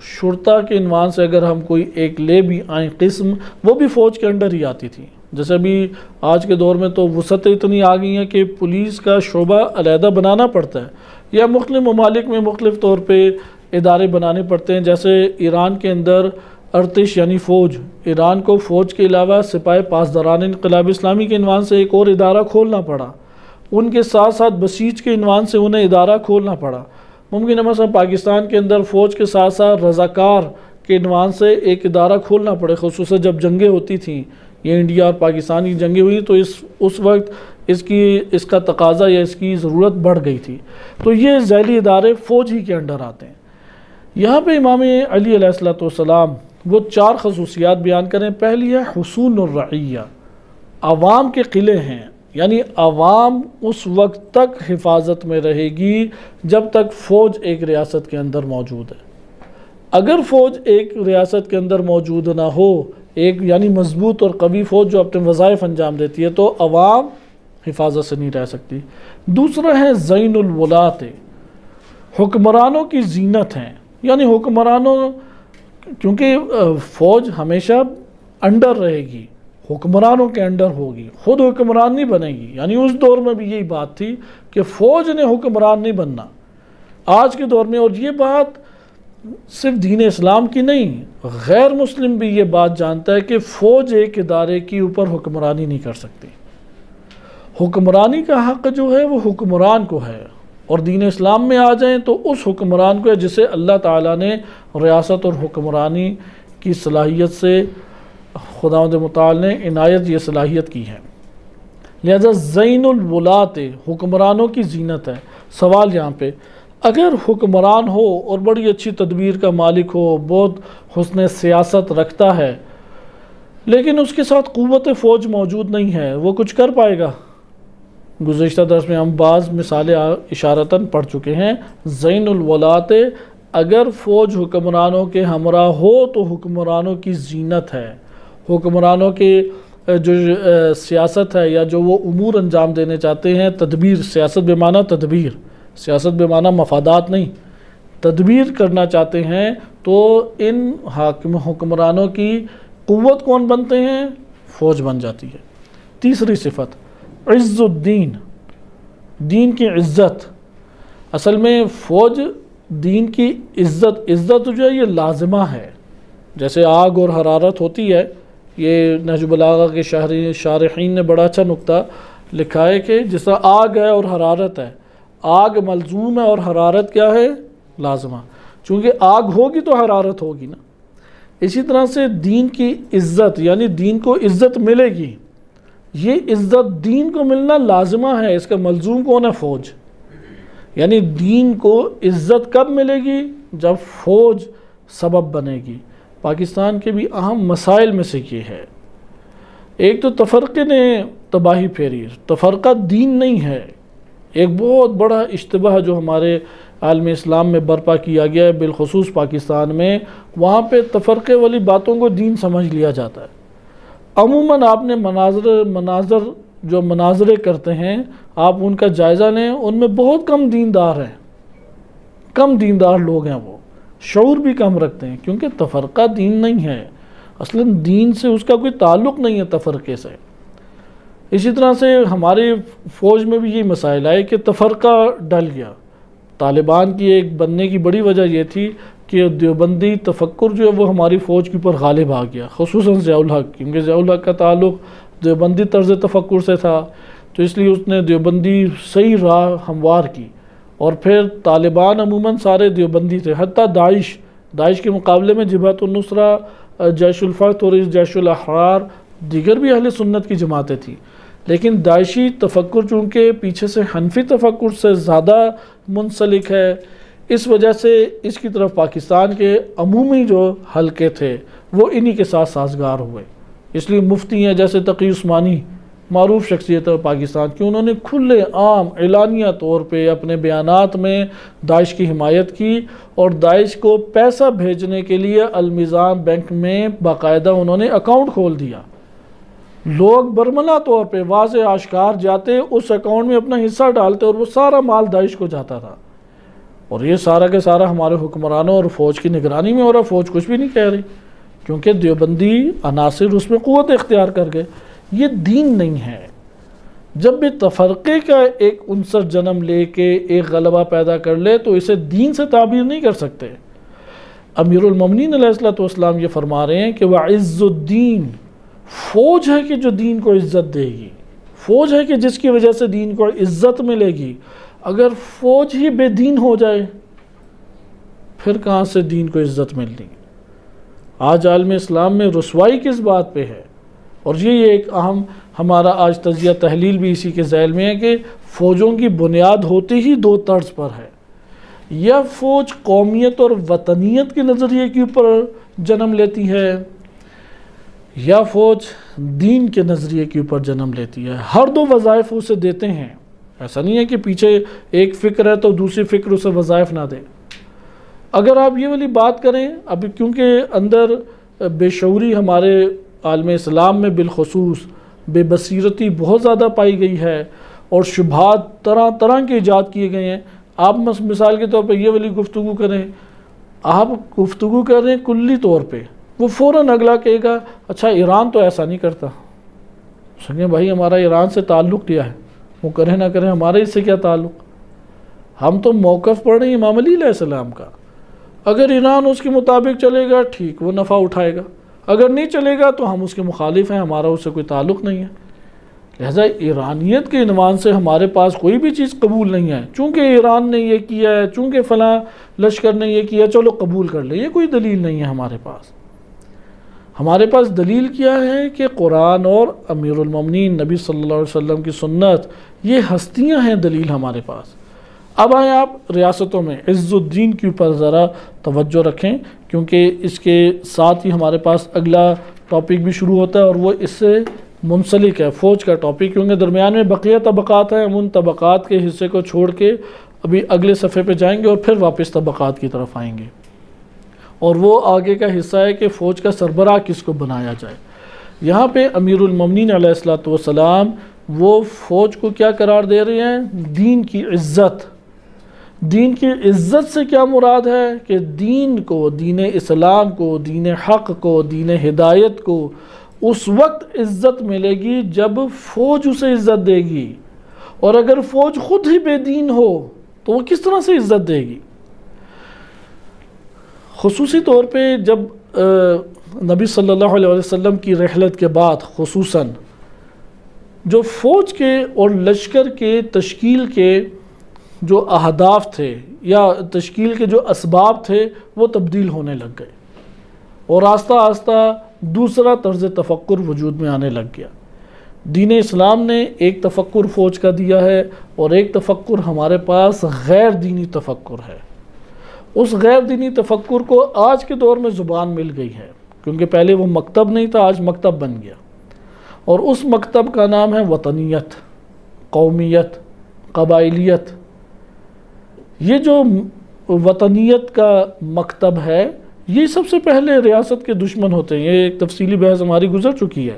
شرطہ کے عنوان سے اگر ہم کوئی ایک لے بھی آئیں قسم، وہ بھی فوج کے انڈر ہی آتی تھی۔ جیسے ابھی آج کے دور میں تو وسعتیں اتنی آ گئی ہیں کہ پولیس کا شعبہ علیحدہ بنانا پڑتا ہے، یا مختلف ممالک میں مختلف طور پہ ادارے بنانے پڑتے ہیں۔ جیسے ایران کے اندر ارتش یعنی فوج، ایران کو فوج کے علاوہ سپاہ پاسداران انقلاب اسلامی کے عنوان سے ایک اور ادارہ کھولنا پڑا، ان کے ساتھ ساتھ بسیج کے عنوان سے انہیں ادارہ کھولنا پڑا۔ ممکن ہے مثلا پاکستان کے اندر فوج کے ساتھ ساتھ رضاکار کے عنوان سے ایک ادارہ کھولنا پڑے، خصوصاً جب جنگیں ہوتی تھیں، یہ انڈیا اور پاکستان کی جنگیں ہوئی تو اس وقت اس کا تقاضا یا اس کی ضرورت بڑھ گئی تھی، تو یہ ذیلی ادارے فوج ہی کے انڈر آتے ہیں۔ یہاں پہ امام علی علیہ السلام وہ 4 خصوصیات بیان کریں۔ پہلی ہے حصون الرعیہ، عوام کے قلعے ہیں، یعنی عوام اس وقت تک حفاظت میں رہے گی جب تک فوج ایک ریاست کے اندر موجود ہے۔ اگر فوج ایک ریاست کے اندر موجود نہ ہو، ایک یعنی مضبوط اور قوی فوج جو اپنے وظائف انجام دیتی ہے، تو عوام حفاظت سے نہیں رہ سکتی۔ دوسرا ہے زین الولات، حکمرانوں کی زینت ہیں، یعنی حکمرانوں، کیونکہ فوج ہمیشہ انڈر رہے گی، حکمرانوں کے انڈر ہوگی، خود حکمران نہیں بنے گی۔ یعنی اس دور میں بھی یہی بات تھی کہ فوج نے حکمران نہیں بننا۔ آج کے دور میں، اور یہ بات صرف دین اسلام کی نہیں، غیر مسلم بھی یہ بات جانتا ہے کہ فوج ایک ادارے کی اوپر حکمرانی نہیں کر سکتی۔ حکمرانی کا حق جو ہے وہ حکمران کو ہے، اور دین اسلام میں آ جائیں تو اس حکمران کو ہے جسے اللہ تعالیٰ نے ریاست اور حکمرانی کی صلاحیت سے، خداوند متعال نے عنایت یہ صلاحیت کی ہے۔ لہذا زین الولات، حکمرانوں کی زینت ہے۔ سوال یہاں پہ، اگر حکمران ہو اور بڑی اچھی تدبیر کا مالک ہو، بہت حسن سیاست رکھتا ہے، لیکن اس کے ساتھ قوت فوج موجود نہیں ہے، وہ کچھ کر پائے گا؟ گزشتہ درس میں ہم بعض مثالیں اشارتاً پڑھ چکے ہیں۔ زین الولات، اگر فوج حکمرانوں کے ہمراہ ہو تو حکمرانوں کی زینت ہے، حکمرانوں کے جو سیاست ہے یا جو وہ امور انجام دینے چاہتے ہیں، تدبیر، سیاست بے معنی تدبیر، سیاست بے معنی مفادات نہیں، تدبیر کرنا چاہتے ہیں تو ان حکمرانوں کی قوت کون بنتے ہیں؟ فوج بن جاتی ہے۔ تیسری صفت عز الدین، دین کی عزت۔ اصل میں فوج دین کی عزت جو ہے یہ لازمہ ہے، جیسے آگ اور حرارت ہوتی ہے۔ یہ نہج البلاغہ کے شارحین نے بڑا اچھا نقطہ لکھا ہے کہ جس طرح آگ ہے اور حرارت ہے، آگ ملزوم ہے اور حرارت کیا ہے؟ لازمہ۔ چونکہ آگ ہوگی تو حرارت ہوگی نا۔ اسی طرح سے دین کی عزت، یعنی دین کو عزت ملے گی، یہ عزت دین کو ملنا لازمہ ہے، اس کا ملزوم کون ہے؟ فوج۔ یعنی دین کو عزت کب ملے گی؟ جب فوج سبب بنے گی۔ پاکستان کے بھی اہم مسائل میں سے یہ ہے، ایک تو تفرقے نے تباہی پھیری، تفرقہ دین نہیں ہے۔ ایک بہت بڑا اشتباہ جو ہمارے عالم اسلام میں برپا کیا گیا ہے، بالخصوص پاکستان میں، وہاں پہ تفرقے والی باتوں کو دین سمجھ لیا جاتا ہے۔ عموماً آپ نے مناظرے کرتے ہیں، آپ ان کا جائزہ لیں، ان میں بہت کم دیندار ہیں، کم دیندار لوگ ہیں، وہ شعور بھی کم رکھتے ہیں، کیونکہ تفرقہ دین نہیں ہے، اصلاً دین سے اس کا کوئی تعلق نہیں ہے تفرقے سے۔ اسی طرح سے ہمارے فوج میں بھی یہ مسائل آئے کہ تفرقہ ڈل گیا۔ طالبان کی ایک بننے کی بڑی وجہ یہ تھی کہ دیوبندی تفکر جو ہے وہ ہماری فوج کے اوپر غالب آ گیا، خصوصاً ضیاء الحق، کیونکہ ضیاء الحق کا تعلق دیوبندی طرز تفکر سے تھا، تو اس لیے اس نے دیوبندی صحیح راہ ہموار کی۔ اور پھر طالبان عموماً سارے دیوبندی تھے، حتیٰ داعش کے مقابلے میں جبہت النصرہ، جیش الفتح اور جیش الاحرار، دیگر بھی اہل سنت کی جماعتیں تھیں، لیکن داعشی تفکر چونکہ پیچھے سے حنفی تفکر سے زیادہ منسلک ہے، اس وجہ سے اس کی طرف پاکستان کے عمومی جو حلقے تھے وہ انہی کے ساتھ سازگار ہوئے۔ اس لیے مفتی ہیں جیسے تقی عثمانی، معروف شخصیت ہے پاکستان کی، انہوں نے کھلے عام اعلانیہ طور پہ اپنے بیانات میں داعش کی حمایت کی، اور داعش کو پیسہ بھیجنے کے لیے المیزان بینک میں باقاعدہ انہوں نے اکاؤنٹ کھول دیا۔ لوگ برملا طور پہ واضح آشکار جاتے، اس اکاؤنٹ میں اپنا حصہ ڈالتے، اور وہ سارا مال داعش کو جاتا تھا۔ اور یہ سارا کے سارا ہمارے حکمرانوں اور فوج کی نگرانی میں ہو رہا۔ فوج کچھ بھی نہیں کہہ رہی، کیونکہ دیوبندی عناصر اس میں قوت اختیار کر گئے۔ یہ دین نہیں ہے۔ جب بھی تفرقے کا ایک عنصر جنم لے کے ایک غلبہ پیدا کر لے تو اسے دین سے تعبیر نہیں کر سکتے۔ امیر المومنین علیہ السلام یہ فرما رہے ہیں کہ وَعِزُّ الدین، فوج ہے کہ جو دین کو عزت دے گی، فوج ہے کہ جس کی وجہ سے دین کو عزت ملے گی۔ اگر فوج ہی بے دین ہو جائے پھر کہاں سے دین کو عزت ملنی؟ آج عالم اسلام میں رسوائی کس بات پہ ہے؟ اور یہ ایک اہم ہمارا آج تجزیہ تحلیل بھی اسی کے ذیل میں ہے کہ فوجوں کی بنیاد ہوتی ہی دو طرز پر ہے، یا فوج قومیت اور وطنیت کے نظریے کے اوپر جنم لیتی ہے، یا فوج دین کے نظریے کے اوپر جنم لیتی ہے۔ ہر دو وظائف اسے دیتے ہیں، ایسا نہیں ہے کہ پیچھے ایک فکر ہے تو دوسری فکر اسے وظائف نہ دے۔ اگر آپ یہ والی بات کریں، اب کیونکہ اندر بے شعوری ہمارے عالم اسلام میں بالخصوص بے بصیرتی بہت زیادہ پائی گئی ہے، اور شبہات طرح طرح کے ایجاد کیے گئے ہیں۔ آپ مثال کے طور پہ یہ والی گفتگو کریں، آپ گفتگو کر رہے ہیں کلی طور پہ، وہ فوراً اگلا کہے گا اچھا ایران تو ایسا نہیں کرتا۔ سنیں بھائی، ہمارا ایران سے تعلق کیا ہے؟ وہ کریں نہ کریں، ہمارے اس سے کیا تعلق؟ ہم تو موقف پڑھ رہے ہیں امام علی علیہ السلام کا۔ اگر ایران اس کے مطابق چلے گا ٹھیک، وہ نفع اٹھائے گا، اگر نہیں چلے گا تو ہم اس کے مخالف ہیں، ہمارا اس سے کوئی تعلق نہیں ہے۔ لہذا ایرانیت کے عنوان سے ہمارے پاس کوئی بھی چیز قبول نہیں ہے، چونکہ ایران نے یہ کیا ہے، چونکہ فلاں لشکر نے یہ کیا، چلو قبول کر لیں، یہ کوئی دلیل نہیں ہے ہمارے پاس۔ ہمارے پاس دلیل کیا ہے کہ قرآن اور امیر المومنین نبی صلی اللہ علیہ وسلم کی سنت، یہ ہستیاں ہیں دلیل ہمارے پاس۔ اب آئیں آپ ریاستوں میں عز الدین کے اوپر ذرا توجہ رکھیں، کیونکہ اس کے ساتھ ہی ہمارے پاس اگلا ٹاپک بھی شروع ہوتا ہے، اور وہ اس سے منسلک ہے، فوج کا ٹاپک، کیونکہ درمیان میں بقیہ طبقات ہیں۔ ہم ان طبقات کے حصے کو چھوڑ کے ابھی اگلے صفحے پہ جائیں گے اور پھر واپس طبقات کی طرف آئیں گے، اور وہ آگے کا حصہ ہے کہ فوج کا سربراہ کس کو بنایا جائے۔ یہاں پہ امیر المومنین علیہ السلام وہ فوج کو کیا قرار دے رہے ہیں؟ دین کی عزت، دین کی عزت سے کیا مراد ہے کہ دین کو، دین اسلام کو، دین حق کو، دین ہدایت کو اس وقت عزت ملے گی جب فوج اسے عزت دے گی، اور اگر فوج خود ہی بے دین ہو تو وہ کس طرح سے عزت دے گی؟ خصوصی طور پہ جب نبی صلی اللہ علیہ وسلم کی رحلت کے بعد خصوصاً جو فوج کے اور لشکر کے تشکیل کے جو اہداف تھے یا تشکیل کے جو اسباب تھے وہ تبدیل ہونے لگ گئے، اور آہستہ آہستہ دوسرا طرز تفکر وجود میں آنے لگ گیا۔ دین اسلام نے ایک تفکر فوج کا دیا ہے، اور ایک تفکر ہمارے پاس غیر دینی تفکر ہے۔ اس غیر دینی تفکر کو آج کے دور میں زبان مل گئی ہے، کیونکہ پہلے وہ مکتب نہیں تھا، آج مکتب بن گیا، اور اس مکتب کا نام ہے وطنیت، قومیت، قبائلیت۔ یہ جو وطنیت کا مکتب ہے یہ سب سے پہلے ریاست کے دشمن ہوتے ہیں، یہ ایک تفصیلی بحث ہماری گزر چکی ہے۔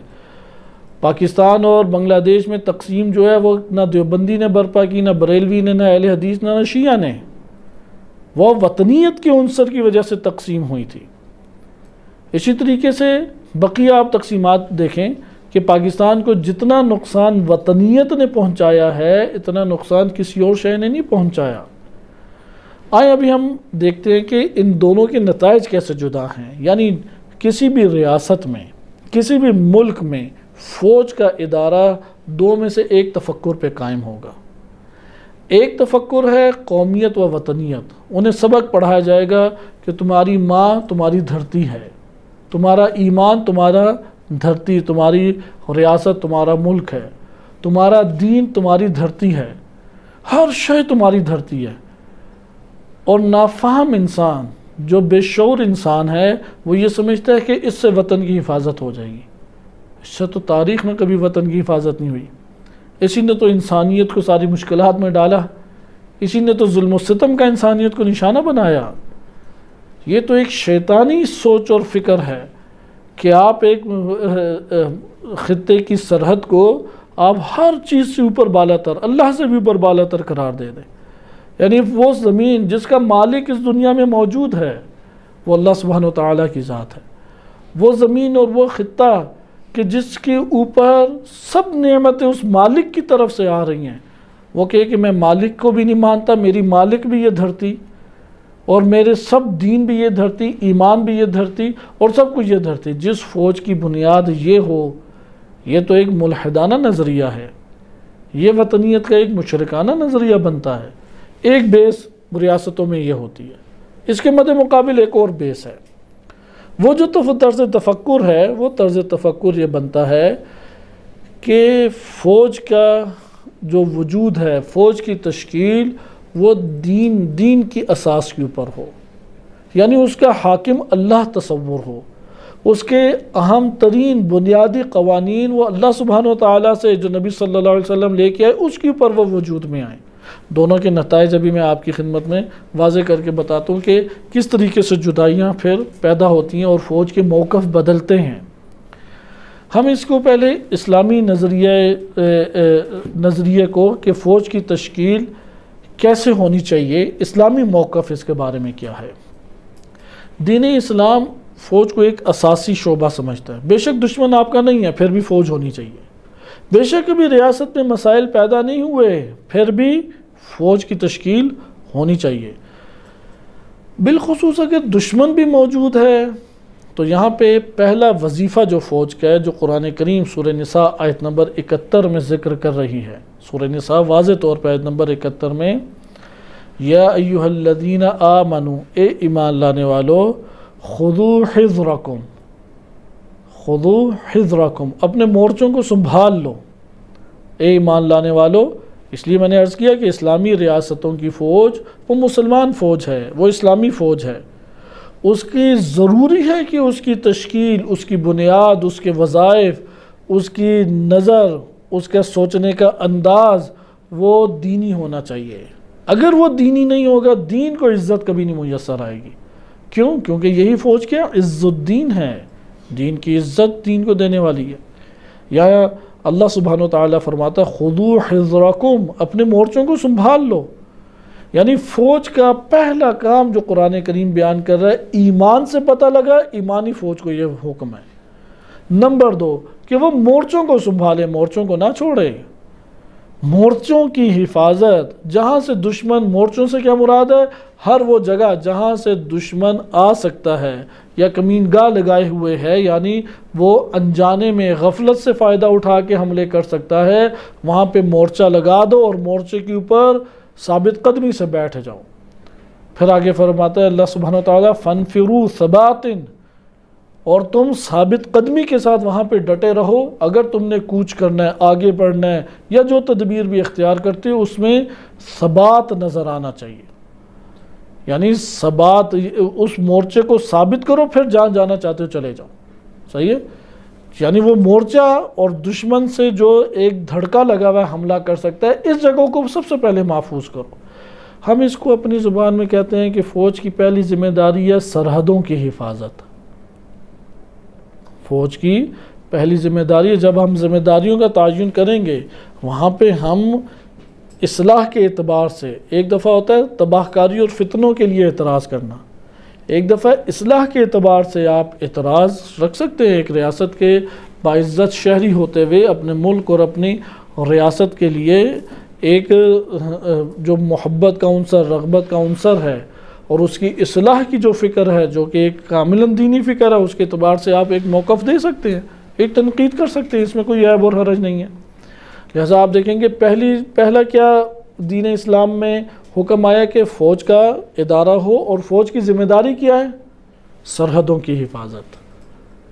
پاکستان اور بنگلہ دیش میں تقسیم جو ہے وہ نہ دیوبندی نے برپا کی، نہ بریلوی نے، نہ اہل حدیث نے، نہ شیعہ نے، وہ وطنیت کے عنصر کی وجہ سے تقسیم ہوئی تھی۔ اسی طریقے سے بقیہ آپ تقسیمات دیکھیں کہ پاکستان کو جتنا نقصان وطنیت نے پہنچایا ہے اتنا نقصان کسی اور شے نے نہیں پہنچایا۔ آئیں ابھی ہم دیکھتے ہیں کہ ان دونوں کے نتائج کیسے جدا ہیں۔ یعنی کسی بھی ریاست میں، کسی بھی ملک میں فوج کا ادارہ دو میں سے ایک تفکر پہ قائم ہوگا۔ ایک تفکر ہے قومیت و وطنیت، انہیں سبق پڑھایا جائے گا کہ تمہاری ماں تمہاری دھرتی ہے، تمہارا ایمان تمہارا دھرتی، تمہاری ریاست تمہارا ملک ہے، تمہارا دین تمہاری دھرتی ہے، ہر شے تمہاری دھرتی ہے۔ اور نافہم انسان، جو بے شعور انسان ہے، وہ یہ سمجھتا ہے کہ اس سے وطن کی حفاظت ہو جائے گی۔ اس سے تو تاریخ میں کبھی وطن کی حفاظت نہیں ہوئی، اسی نے تو انسانیت کو ساری مشکلات میں ڈالا، اسی نے تو ظلم و ستم کا انسانیت کو نشانہ بنایا۔ یہ تو ایک شیطانی سوچ اور فکر ہے کہ آپ ایک خطے کی سرحد کو آپ ہر چیز سے اوپر بالا تر، اللہ سے بھی اوپر بالا تر قرار دے دیں۔ یعنی وہ زمین جس کا مالک اس دنیا میں موجود ہے وہ اللہ سبحانہ و تعالیٰ کی ذات ہے، وہ زمین اور وہ خطہ کہ جس کے اوپر سب نعمتیں اس مالک کی طرف سے آ رہی ہیں، وہ کہے کہ میں مالک کو بھی نہیں مانتا، میری مالک بھی یہ دھرتی، اور میرے سب دین بھی یہ دھرتی، ایمان بھی یہ دھرتی، اور سب کچھ یہ دھرتی۔ جس فوج کی بنیاد یہ ہو، یہ تو ایک ملحدانہ نظریہ ہے، یہ وطنیت کا ایک مشرکانہ نظریہ بنتا ہے۔ ایک بیس ریاستوں میں یہ ہوتی ہے، اس کے مد مقابل ایک اور بیس ہے۔ وہ جو طرز تفکر ہے، وہ طرز تفکر یہ بنتا ہے کہ فوج کا جو وجود ہے، فوج کی تشکیل، وہ دین کی اساس کے اوپر ہو، یعنی اس کا حاکم اللہ تصور ہو، اس کے اہم ترین بنیادی قوانین وہ اللہ سبحانہ و تعالیٰ سے جو نبی صلی اللہ علیہ وسلم لے کے آئے اس کے اوپر وہ وجود میں آئیں۔ دونوں کے نتائج ابھی میں آپ کی خدمت میں واضح کر کے بتاتا ہوں کہ کس طریقے سے جدائیاں پھر پیدا ہوتی ہیں اور فوج کے موقف بدلتے ہیں۔ ہم اس کو پہلے اسلامی نظریے کو کہ فوج کی تشکیل کیسے ہونی چاہیے، اسلامی موقف اس کے بارے میں کیا ہے۔ دین اسلام فوج کو ایک اساسی شعبہ سمجھتا ہے۔ بے شک دشمن آپ کا نہیں ہے، پھر بھی فوج ہونی چاہیے۔ بے شک ابھی ریاست میں مسائل پیدا نہیں ہوئے، پھر بھی فوج کی تشکیل ہونی چاہیے۔ بالخصوص اگر دشمن بھی موجود ہے تو یہاں پہ پہلا وظیفہ جو فوج کا ہے، جو قرآن کریم سورہ نساء آیت نمبر 71 میں ذکر کر رہی ہے۔ سورہ نساء واضح طور پہ آیت نمبر 71 میں، یا ایھا الذین آمنوا، اے ایمان لانے والو، خذوا حذرکم، خذوا حذرکم، اپنے مورچوں کو سنبھال لو۔ اے ایمان لانے والو، اس لیے میں نے عرض کیا کہ اسلامی ریاستوں کی فوج وہ مسلمان فوج ہے، وہ اسلامی فوج ہے۔ اس کی ضروری ہے کہ اس کی تشکیل، اس کی بنیاد، اس کے وظائف، اس کی نظر، اس کا سوچنے کا انداز وہ دینی ہونا چاہیے۔ اگر وہ دینی نہیں ہوگا، دین کو عزت کبھی نہیں میسر آئے گی۔ کیوں؟ کیونکہ یہی فوج کیا عز الدین ہے، دین کی عزت دین کو دینے والی ہے۔ یا اللہ سبحانہ و تعالیٰ فرماتا خذوا حذرکم، اپنے مورچوں کو سنبھال لو۔ یعنی فوج کا پہلا کام جو قرآن کریم بیان کر رہا ہے، ایمان سے پتہ لگا ایمانی فوج کو یہ حکم ہے۔ نمبر 2 کہ وہ مورچوں کو سنبھالے، مورچوں کو نہ چھوڑے، مورچوں کی حفاظت۔ جہاں سے دشمن، مورچوں سے کیا مراد ہے؟ ہر وہ جگہ جہاں سے دشمن آ سکتا ہے یا کمینگاہ لگائے ہوئے ہے، یعنی وہ انجانے میں غفلت سے فائدہ اٹھا کے حملے کر سکتا ہے، وہاں پہ مورچہ لگا دو اور مورچے کے اوپر ثابت قدمی سے بیٹھ جاؤ۔ پھر آگے فرماتا ہے اللہ سبحانہ وتعالیٰ فَانْفِرُوا ثَبَاتٍ، اور تم ثابت قدمی کے ساتھ وہاں پہ ڈٹے رہو۔ اگر تم نے کوچ کرنا ہے، آگے بڑھنا ہے، یا جو تدبیر بھی اختیار کرتے ہو، اس میں ثبات نظر آنا چاہیے، یعنی ثبات، اس مورچے کو ثابت کرو، پھر جہاں جانا چاہتے ہو چلے جاؤ۔ صحیح ہے؟ یعنی وہ مورچہ اور دشمن سے جو ایک دھڑکا لگا ہوا ہے حملہ کر سکتا ہے، اس جگہوں کو سب سے پہلے محفوظ کرو۔ ہم اس کو اپنی زبان میں کہتے ہیں کہ فوج کی پہلی ذمہ داری ہے سرحدوں کی حفاظت۔ فوج کی پہلی ذمہ داری ہے، جب ہم ذمہ داریوں کا تعین کریں گے، وہاں پہ ہم اصلاح کے اعتبار سے، ایک دفعہ ہوتا ہے تباہ کاری اور فتنوں کے لیے اعتراض کرنا، ایک دفعہ اصلاح کے اعتبار سے آپ اعتراض رکھ سکتے ہیں۔ ایک ریاست کے باعزت شہری ہوتے ہوئے اپنے ملک اور اپنی ریاست کے لیے ایک جو محبت کا عنصر، رغبت کا عنصر ہے، اور اس کی اصلاح کی جو فکر ہے، جو کہ ایک کاملاً دینی فکر ہے، اس کے اعتبار سے آپ ایک موقف دے سکتے ہیں، ایک تنقید کر سکتے ہیں، اس میں کوئی عیب اور حرج نہیں ہے۔ لہٰذا آپ دیکھیں گے پہلا کیا دین اسلام میں حکم آیا کہ فوج کا ادارہ ہو، اور فوج کی ذمہ داری کیا ہے؟ سرحدوں کی حفاظت،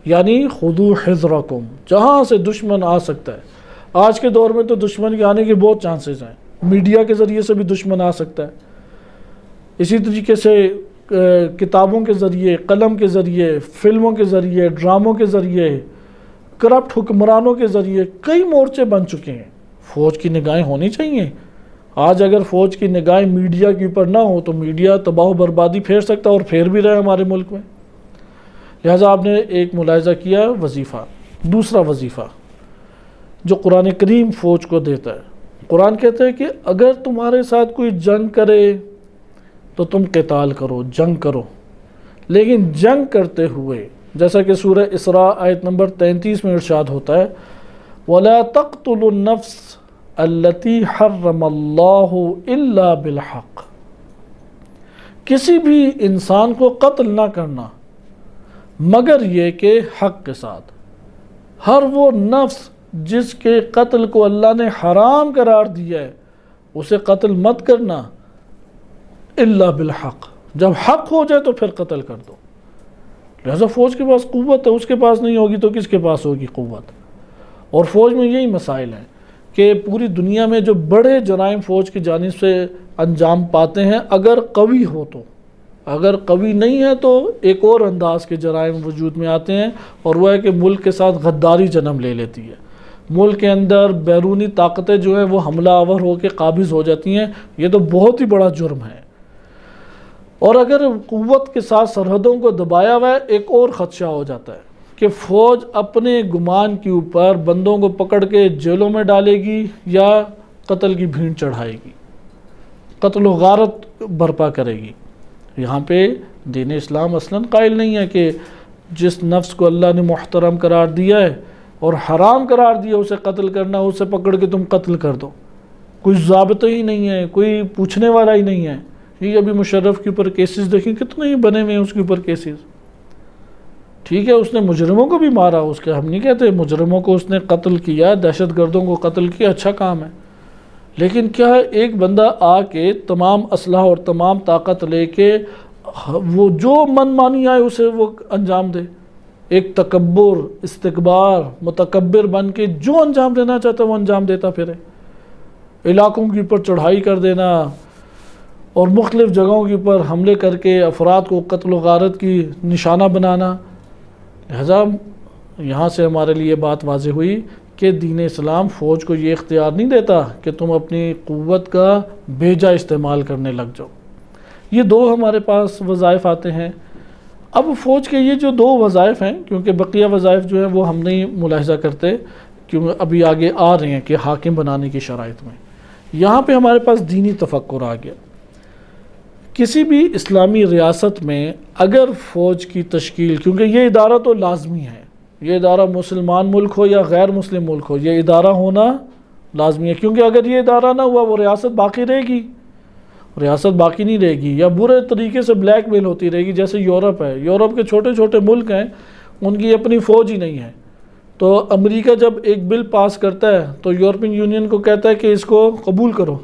یعنی خذوا حذرکم، جہاں سے دشمن آ سکتا ہے۔ آج کے دور میں تو دشمن کے آنے کے بہت چانسز ہیں، میڈیا کے ذریعے سے بھی دشمن آ سکتا ہے، اسی طریقے سے کتابوں کے ذریعے، قلم کے ذریعے، فلموں کے ذریعے، ڈراموں کے ذریعے، کرپٹ حکمرانوں کے ذریعے کئی مورچے بن چکے ہیں۔ فوج کی نگاہیں ہونی چاہیے۔ آج اگر فوج کی نگاہیں میڈیا کے اوپر نہ ہو تو میڈیا تباہ و بربادی پھیر سکتا ہے، اور پھیر بھی رہا ہمارے ملک میں۔ لہٰذا آپ نے ایک ملاحظہ کیا وظیفہ۔ دوسرا وظیفہ جو قرآن کریم فوج کو دیتا ہے، قرآن کہتا ہے کہ اگر تمہارے ساتھ کوئی جنگ کرے تو تم قتال کرو، جنگ کرو، لیکن جنگ کرتے ہوئے جیسا کہ سورہ اسراء آیت نمبر 33 میں ارشاد ہوتا ہے وَلَا تَقْتُلُوا النَّفْسَ الَّتِي حَرَّمَ اللَّهُ إِلَّا بِالْحَقِّ، کسی بھی انسان کو قتل نہ کرنا مگر یہ کہ حق کے ساتھ۔ ہر وہ نفس جس کے قتل کو اللہ نے حرام قرار دیا ہے اسے قتل مت کرنا، الا بالحق، جب حق ہو جائے تو پھر قتل کر دو۔ لہذا فوج کے پاس قوت ہے، اس کے پاس نہیں ہوگی تو کس کے پاس ہوگی قوت؟ اور فوج میں یہی مسائل ہیں کہ پوری دنیا میں جو بڑے جرائم فوج کی جانب سے انجام پاتے ہیں، اگر قوی ہو تو، اگر قوی نہیں ہے تو ایک اور انداز کے جرائم وجود میں آتے ہیں، اور وہ ہے کہ ملک کے ساتھ غداری جنم لے لیتی ہے۔ ملک کے اندر بیرونی طاقتیں جو ہیں وہ حملہ آور ہو کے قابض ہو جاتی ہیں، یہ تو بہت ہی بڑا جرم ہے۔ اور اگر قوت کے ساتھ سرحدوں کو دبایا ہوا ہے، ایک اور خدشہ ہو جاتا ہے کہ فوج اپنے گمان کے اوپر بندوں کو پکڑ کے جیلوں میں ڈالے گی یا قتل کی بھیڑ چڑھائے گی، قتل و غارت برپا کرے گی۔ یہاں پہ دین اسلام اصلاً قائل نہیں ہے کہ جس نفس کو اللہ نے محترم قرار دیا ہے اور حرام قرار دیا اسے قتل کرنا، اسے پکڑ کے تم قتل کر دو۔ کوئی ضابطہ ہی نہیں ہے، کوئی پوچھنے والا ہی نہیں ہے۔ یہ ابھی مشرف کے اوپر کیسز دیکھیں کتنے ہی بنے ہوئے ہیں اس کے اوپر کیسز۔ ٹھیک ہے اس نے مجرموں کو بھی مارا، اس کے ہم نہیں کہتے مجرموں کو اس نے قتل کیا، دہشت گردوں کو قتل کیا، اچھا کام ہے، لیکن کیا ایک بندہ آ کے تمام اسلحہ اور تمام طاقت لے کے وہ جو من مانی آئے اسے وہ انجام دے؟ ایک تکبر، استکبار، متکبر بن کے جو انجام دینا چاہتا ہے وہ انجام دیتا پھرے، علاقوں کے اوپر چڑھائی کر دینا اور مختلف جگہوں کے اوپر حملے کر کے افراد کو قتل و غارت کی نشانہ بنانا۔ لہذا یہاں سے ہمارے لیے بات واضح ہوئی کہ دین اسلام فوج کو یہ اختیار نہیں دیتا کہ تم اپنی قوت کا بیجا استعمال کرنے لگ جاؤ۔ یہ دو ہمارے پاس وظائف آتے ہیں۔ اب فوج کے یہ جو دو وظائف ہیں، کیونکہ بقیہ وظائف جو ہیں وہ ہم نہیں ملاحظہ کرتے کیونکہ ابھی آگے آ رہے ہیں کہ حاکم بنانے کی شرائط میں، یہاں پہ ہمارے پاس دینی تفکر آ گیا۔ کسی بھی اسلامی ریاست میں اگر فوج کی تشکیل، کیونکہ یہ ادارہ تو لازمی ہے، یہ ادارہ مسلمان ملک ہو یا غیر مسلم ملک ہو، یہ ادارہ ہونا لازمی ہے، کیونکہ اگر یہ ادارہ نہ ہوا وہ ریاست باقی رہے گی، ریاست باقی نہیں رہے گی، یا برے طریقے سے بلیک میل ہوتی رہے گی. جیسے یورپ ہے، یورپ کے چھوٹے چھوٹے ملک ہیں، ان کی اپنی فوج ہی نہیں ہے، تو امریکہ جب ایک بل پاس کرتا ہے تو یورپین یونین کو کہتا ہے کہ اس کو قبول کرو.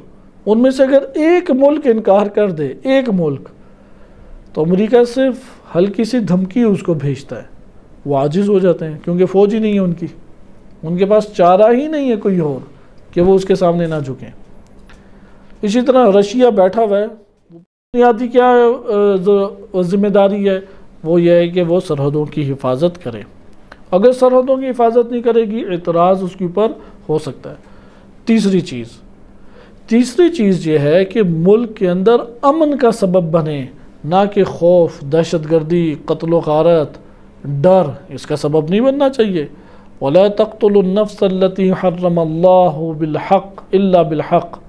ان میں سے اگر ایک ملک انکار کر دے، ایک ملک، تو امریکہ صرف ہلکی سی دھمکی اس کو بھیجتا ہے، وہ عاجز ہو جاتے ہیں، کیونکہ فوج ہی نہیں ہے ان کے پاس چارہ ہی نہیں ہے کوئی اور کہ وہ اس کے سامنے نہ جھکیں. اسی طرح رشیا بیٹھا ہوا ہے، بنیادی کیا ذمہ داری ہے، وہ یہ ہے کہ وہ سرحدوں کی حفاظت کرے. اگر سرحدوں کی حفاظت نہیں کرے گی، اعتراض اس کے اوپر ہو سکتا ہے. تیسری چیز یہ ہے کہ ملک کے اندر امن کا سبب بنے، نہ کہ خوف، دہشت گردی، قتل و غارت، ڈر، اس کا سبب نہیں بننا چاہیے. وَلَا تَقْتُلُوا النَّفْسَ الَّتِي حَرَّمَ اللَّهُ بِالْحَقِّ إِلَّا بِالْحَقِّ،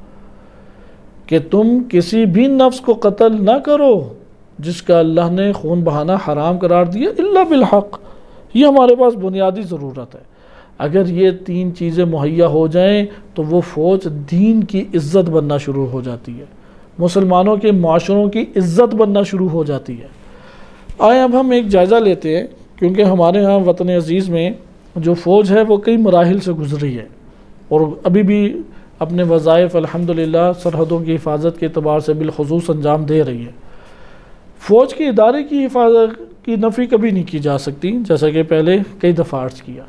کہ تم کسی بھی نفس کو قتل نہ کرو جس کا اللہ نے خون بہانا حرام قرار دیا، الا بالحق. یہ ہمارے پاس بنیادی ضرورت ہے. اگر یہ تین چیزیں مہیا ہو جائیں تو وہ فوج دین کی عزت بننا شروع ہو جاتی ہے، مسلمانوں کے معاشروں کی عزت بننا شروع ہو جاتی ہے. آئیں اب ہم ایک جائزہ لیتے ہیں، کیونکہ ہمارے ہاں وطن عزیز میں جو فوج ہے وہ کئی مراحل سے گزری ہے، اور ابھی بھی اپنے وظائف الحمدللہ سرحدوں کی حفاظت کے اعتبار سے بالخصوص انجام دے رہی ہے. فوج کے ادارے کی حفاظت کی نفی کبھی نہیں کی جا سکتی، جیسا کہ پہلے کئی دفعہ عرض کیا.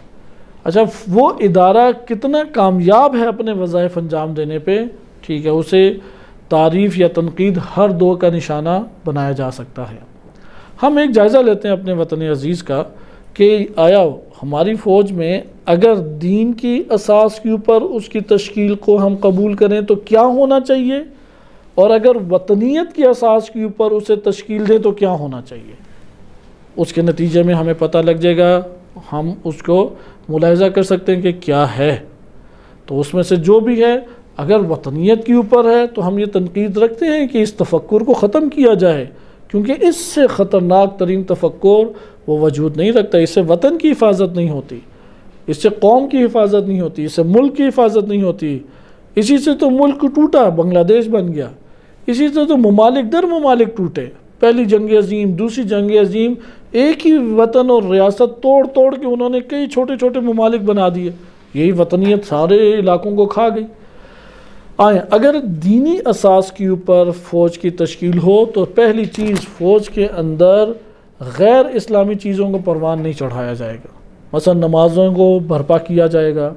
اچھا، وہ ادارہ کتنا کامیاب ہے اپنے وظائف انجام دینے پہ، ٹھیک ہے، اسے تعریف یا تنقید ہر دو کا نشانہ بنایا جا سکتا ہے. ہم ایک جائزہ لیتے ہیں اپنے وطن عزیز کا کہ آیا ہماری فوج میں اگر دین کی اساس کے اوپر اس کی تشکیل کو ہم قبول کریں تو کیا ہونا چاہیے، اور اگر وطنیت کی اساس کے اوپر اسے تشکیل دیں تو کیا ہونا چاہیے. اس کے نتیجے میں ہمیں پتہ لگ جائے گا، ہم اس کو ملاحظہ کر سکتے ہیں کہ کیا ہے. تو اس میں سے جو بھی ہے، اگر وطنیت کے اوپر ہے تو ہم یہ تنقید رکھتے ہیں کہ اس تفکر کو ختم کیا جائے، کیونکہ اس سے خطرناک ترین تفکر وہ وجود نہیں رکھتا. اس سے وطن کی حفاظت نہیں ہوتی، اس سے قوم کی حفاظت نہیں ہوتی، اس سے ملک کی حفاظت نہیں ہوتی. اسی سے تو ملک ٹوٹا، بنگلہ دیش بن گیا. اسی سے تو ممالک در ممالک ٹوٹے. پہلی جنگ عظیم، دوسری جنگ عظیم، ایک ہی وطن اور ریاست توڑ توڑ کے انہوں نے کئی چھوٹے چھوٹے ممالک بنا دیے. یہی وطنیت سارے علاقوں کو کھا گئی. آئیں، اگر دینی اساس کے اوپر فوج کی تشکیل ہو تو پہلی چیز، فوج کے اندر غیر اسلامی چیزوں کو پروان نہیں چڑھایا جائے گا. مثلا نمازوں کو برپا کیا جائے گا.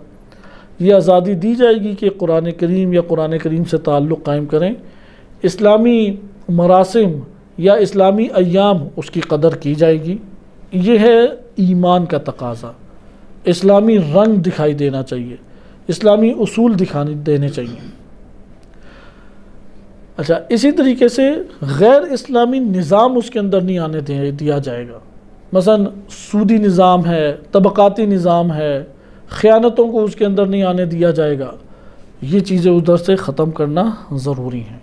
یہ آزادی دی جائے گی کہ قرآن کریم یا قرآن کریم سے تعلق قائم کریں. اسلامی مراسم یا اسلامی ایام اس کی قدر کی جائے گی. یہ ہے ایمان کا تقاضا. اسلامی رنگ دکھائی دینا چاہیے، اسلامی اصول دکھانے دینے چاہیے. اچھا، اسی طریقے سے غیر اسلامی نظام اس کے اندر نہیں آنے دیا جائے گا. مثلا سودی نظام ہے، طبقاتی نظام ہے، خیانتوں کو اس کے اندر نہیں آنے دیا جائے گا. یہ چیزیں ادھر سے ختم کرنا ضروری ہیں.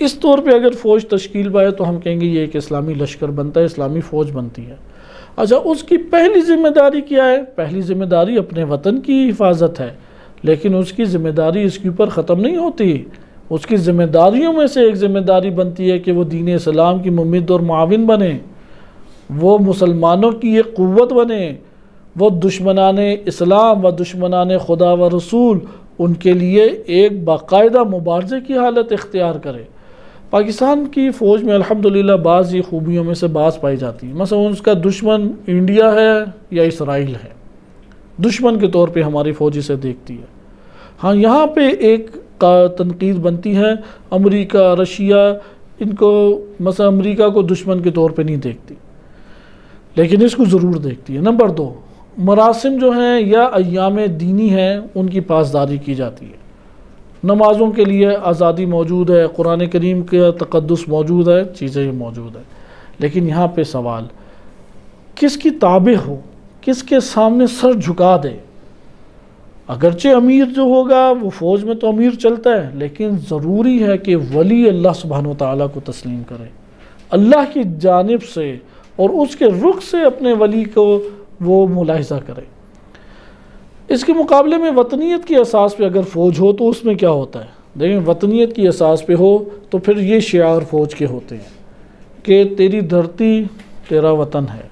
اس طور پہ اگر فوج تشکیل پائے تو ہم کہیں گے یہ ایک اسلامی لشکر بنتا ہے، اسلامی فوج بنتی ہے. اچھا، اس کی پہلی ذمہ داری کیا ہے؟ پہلی ذمہ داری اپنے وطن کی حفاظت ہے، لیکن اس کی ذمہ داری اس کے اوپر ختم نہیں ہوتی. اس کی ذمہ داریوں میں سے ایک ذمہ داری بنتی ہے کہ وہ دین اسلام کی ممد اور معاون بنے، وہ مسلمانوں کی ایک قوت بنے، وہ دشمنان اسلام و دشمنان خدا و رسول ان کے لیے ایک باقاعدہ مبارزے کی حالت اختیار کرے. پاکستان کی فوج میں الحمدللہ بعض یہ خوبیوں میں سے بعض پائی جاتی ہیں. مثلا اس کا دشمن انڈیا ہے یا اسرائیل ہے، دشمن کے طور پہ ہماری فوج اسے دیکھتی ہے. ہاں، یہاں پہ ایک تنقید بنتی ہے، امریکہ، رشیا، ان کو مثلا امریکہ کو دشمن کے طور پہ نہیں دیکھتی، لیکن اس کو ضرور دیکھتی ہے. نمبر 2، مراسم جو ہیں یا ایام دینی ہیں ان کی پاسداری کی جاتی ہے. نمازوں کے لیے آزادی موجود ہے، قرآن کریم کا تقدس موجود ہے، چیزیں موجود ہیں. لیکن یہاں پہ سوال، کس کی تابع ہو، کس کے سامنے سر جھکا دے؟ اگرچہ امیر جو ہوگا وہ فوج میں تو امیر چلتا ہے، لیکن ضروری ہے کہ ولی اللہ سبحانہ وتعالیٰ کو تسلیم کرے، اللہ کی جانب سے اور اس کے رخ سے اپنے ولی کو وہ ملاحظہ کرے۔ اس کے مقابلے میں وطنیت کی اساس پہ اگر فوج ہو تو اس میں کیا ہوتا ہے؟ دیکھیں، وطنیت کی اساس پہ ہو تو پھر یہ شعار فوج کے ہوتے ہیں کہ تیری دھرتی تیرا وطن ہے،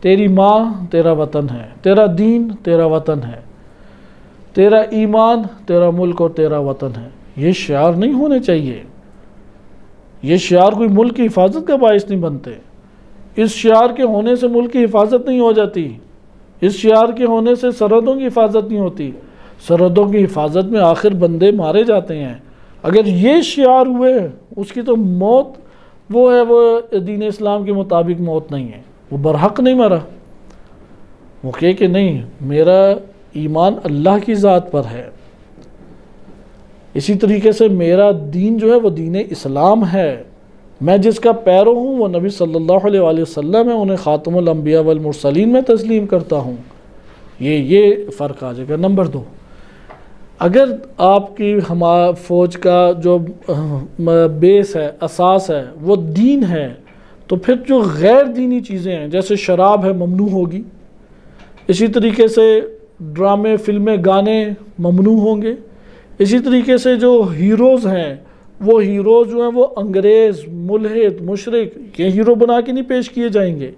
تیری ماں تیرا وطن ہے، تیرا دین تیرا وطن ہے، تیرا ایمان تیرا ملک اور تیرا وطن ہے۔ یہ شعار نہیں ہونے چاہیے، یہ شعار کوئی ملک کی حفاظت کا باعث نہیں بنتے، اس شعار کے ہونے سے ملک کی حفاظت نہیں ہو جاتی، اس شعار کے ہونے سے سرحدوں کی حفاظت نہیں ہوتی، سرحدوں کی حفاظت میں آخر بندے مارے جاتے ہیں۔ اگر یہ شعار ہوئے اس کی تو موت وہ ہے، وہ دین اسلام کے مطابق موت نہیں ہے، وہ برحق نہیں مرا، وہ کہ نہیں میرا ایمان اللہ کی ذات پر ہے، اسی طریقے سے میرا دین جو ہے وہ دین اسلام ہے، میں جس کا پیرو ہوں وہ نبی صلی اللہ علیہ وآلہ وسلم ہے، انہیں خاتم الانبیاء والمرسلین میں تسلیم کرتا ہوں۔ یہ فرق آ جائے گا۔ نمبر 2، اگر آپ کی فوج کا جو بیس ہے، اساس ہے، وہ دین ہے، تو پھر جو غیر دینی چیزیں ہیں جیسے شراب ہے ممنوع ہوگی، اسی طریقے سے ڈرامے، فلمیں، گانے ممنوع ہوں گے، اسی طریقے سے جو ہیروز ہیں وہ ہیروز جو ہیں وہ انگریز، ملحد، مشرک یہ ہیرو بنا کے نہیں پیش کیے جائیں گے۔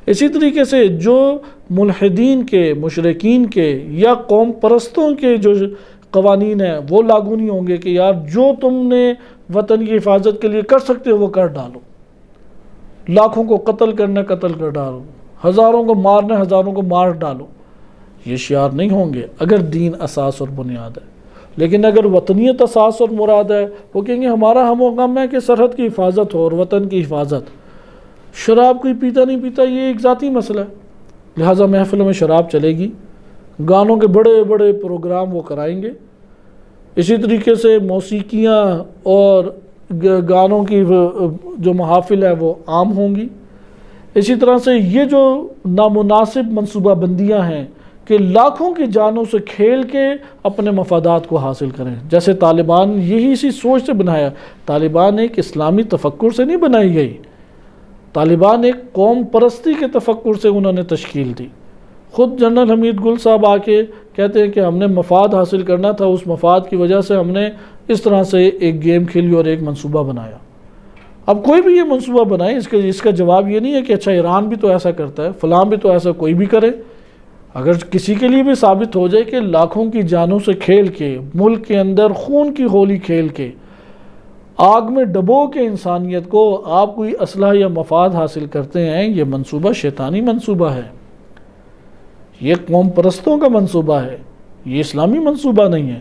اسی طریقے سے جو ملحدین کے، مشرکین کے یا قوم پرستوں کے جو قوانین ہیں وہ لاگو نہیں ہوں گے کہ یار جو تم نے وطن کی حفاظت کے لیے کر سکتے ہو وہ کر ڈالو، لاکھوں کو قتل کرنا قتل کر ڈالو، ہزاروں کو مارنا ہزاروں کو مار ڈالو، یہ شعار نہیں ہوں گے اگر دین اساس اور بنیاد ہے۔ لیکن اگر وطنیت اساس اور مراد ہے، وہ کہیں گے ہمارا ہم و غم ہے کہ سرحد کی حفاظت ہو اور وطن کی حفاظت۔ شراب کوئی پیتا نہیں پیتا یہ ایک ذاتی مسئلہ ہے، لہٰذا محفلوں میں شراب چلے گی، گانوں کے بڑے بڑے پروگرام وہ کرائیں گے، اسی طریقے سے موسیقیاں اور گانوں کی جو محافل ہے وہ عام ہوں گی۔ اسی طرح سے یہ جو نامناسب منصوبہ بندیاں ہیں کہ لاکھوں کی جانوں سے کھیل کے اپنے مفادات کو حاصل کریں، جیسے طالبان یہی اسی سوچ سے بنایا، طالبان ایک اسلامی تفکر سے نہیں بنائی گئی، طالبان ایک قوم پرستی کے تفکر سے انہوں نے تشکیل دی۔ خود جنرل حمید گل صاحب آ کے کہتے ہیں کہ ہم نے مفاد حاصل کرنا تھا، اس مفاد کی وجہ سے ہم نے اس طرح سے ایک گیم کھیلی اور ایک منصوبہ بنایا۔ اب کوئی بھی یہ منصوبہ بنائے، اس کا جواب یہ نہیں ہے کہ اچھا ایران بھی تو ایسا کرتا ہے، فلاں بھی تو ایسا کوئی بھی کرے۔ اگر کسی کے لیے بھی ثابت ہو جائے کہ لاکھوں کی جانوں سے کھیل کے، ملک کے اندر خون کی ہولی کھیل کے، آگ میں ڈبو کے انسانیت کو آپ کوئی اسلحہ یا مفاد حاصل کرتے ہیں، یہ منصوبہ شیطانی منصوبہ ہے، یہ قوم پرستوں کا منصوبہ ہے، یہ اسلامی منصوبہ نہیں ہے۔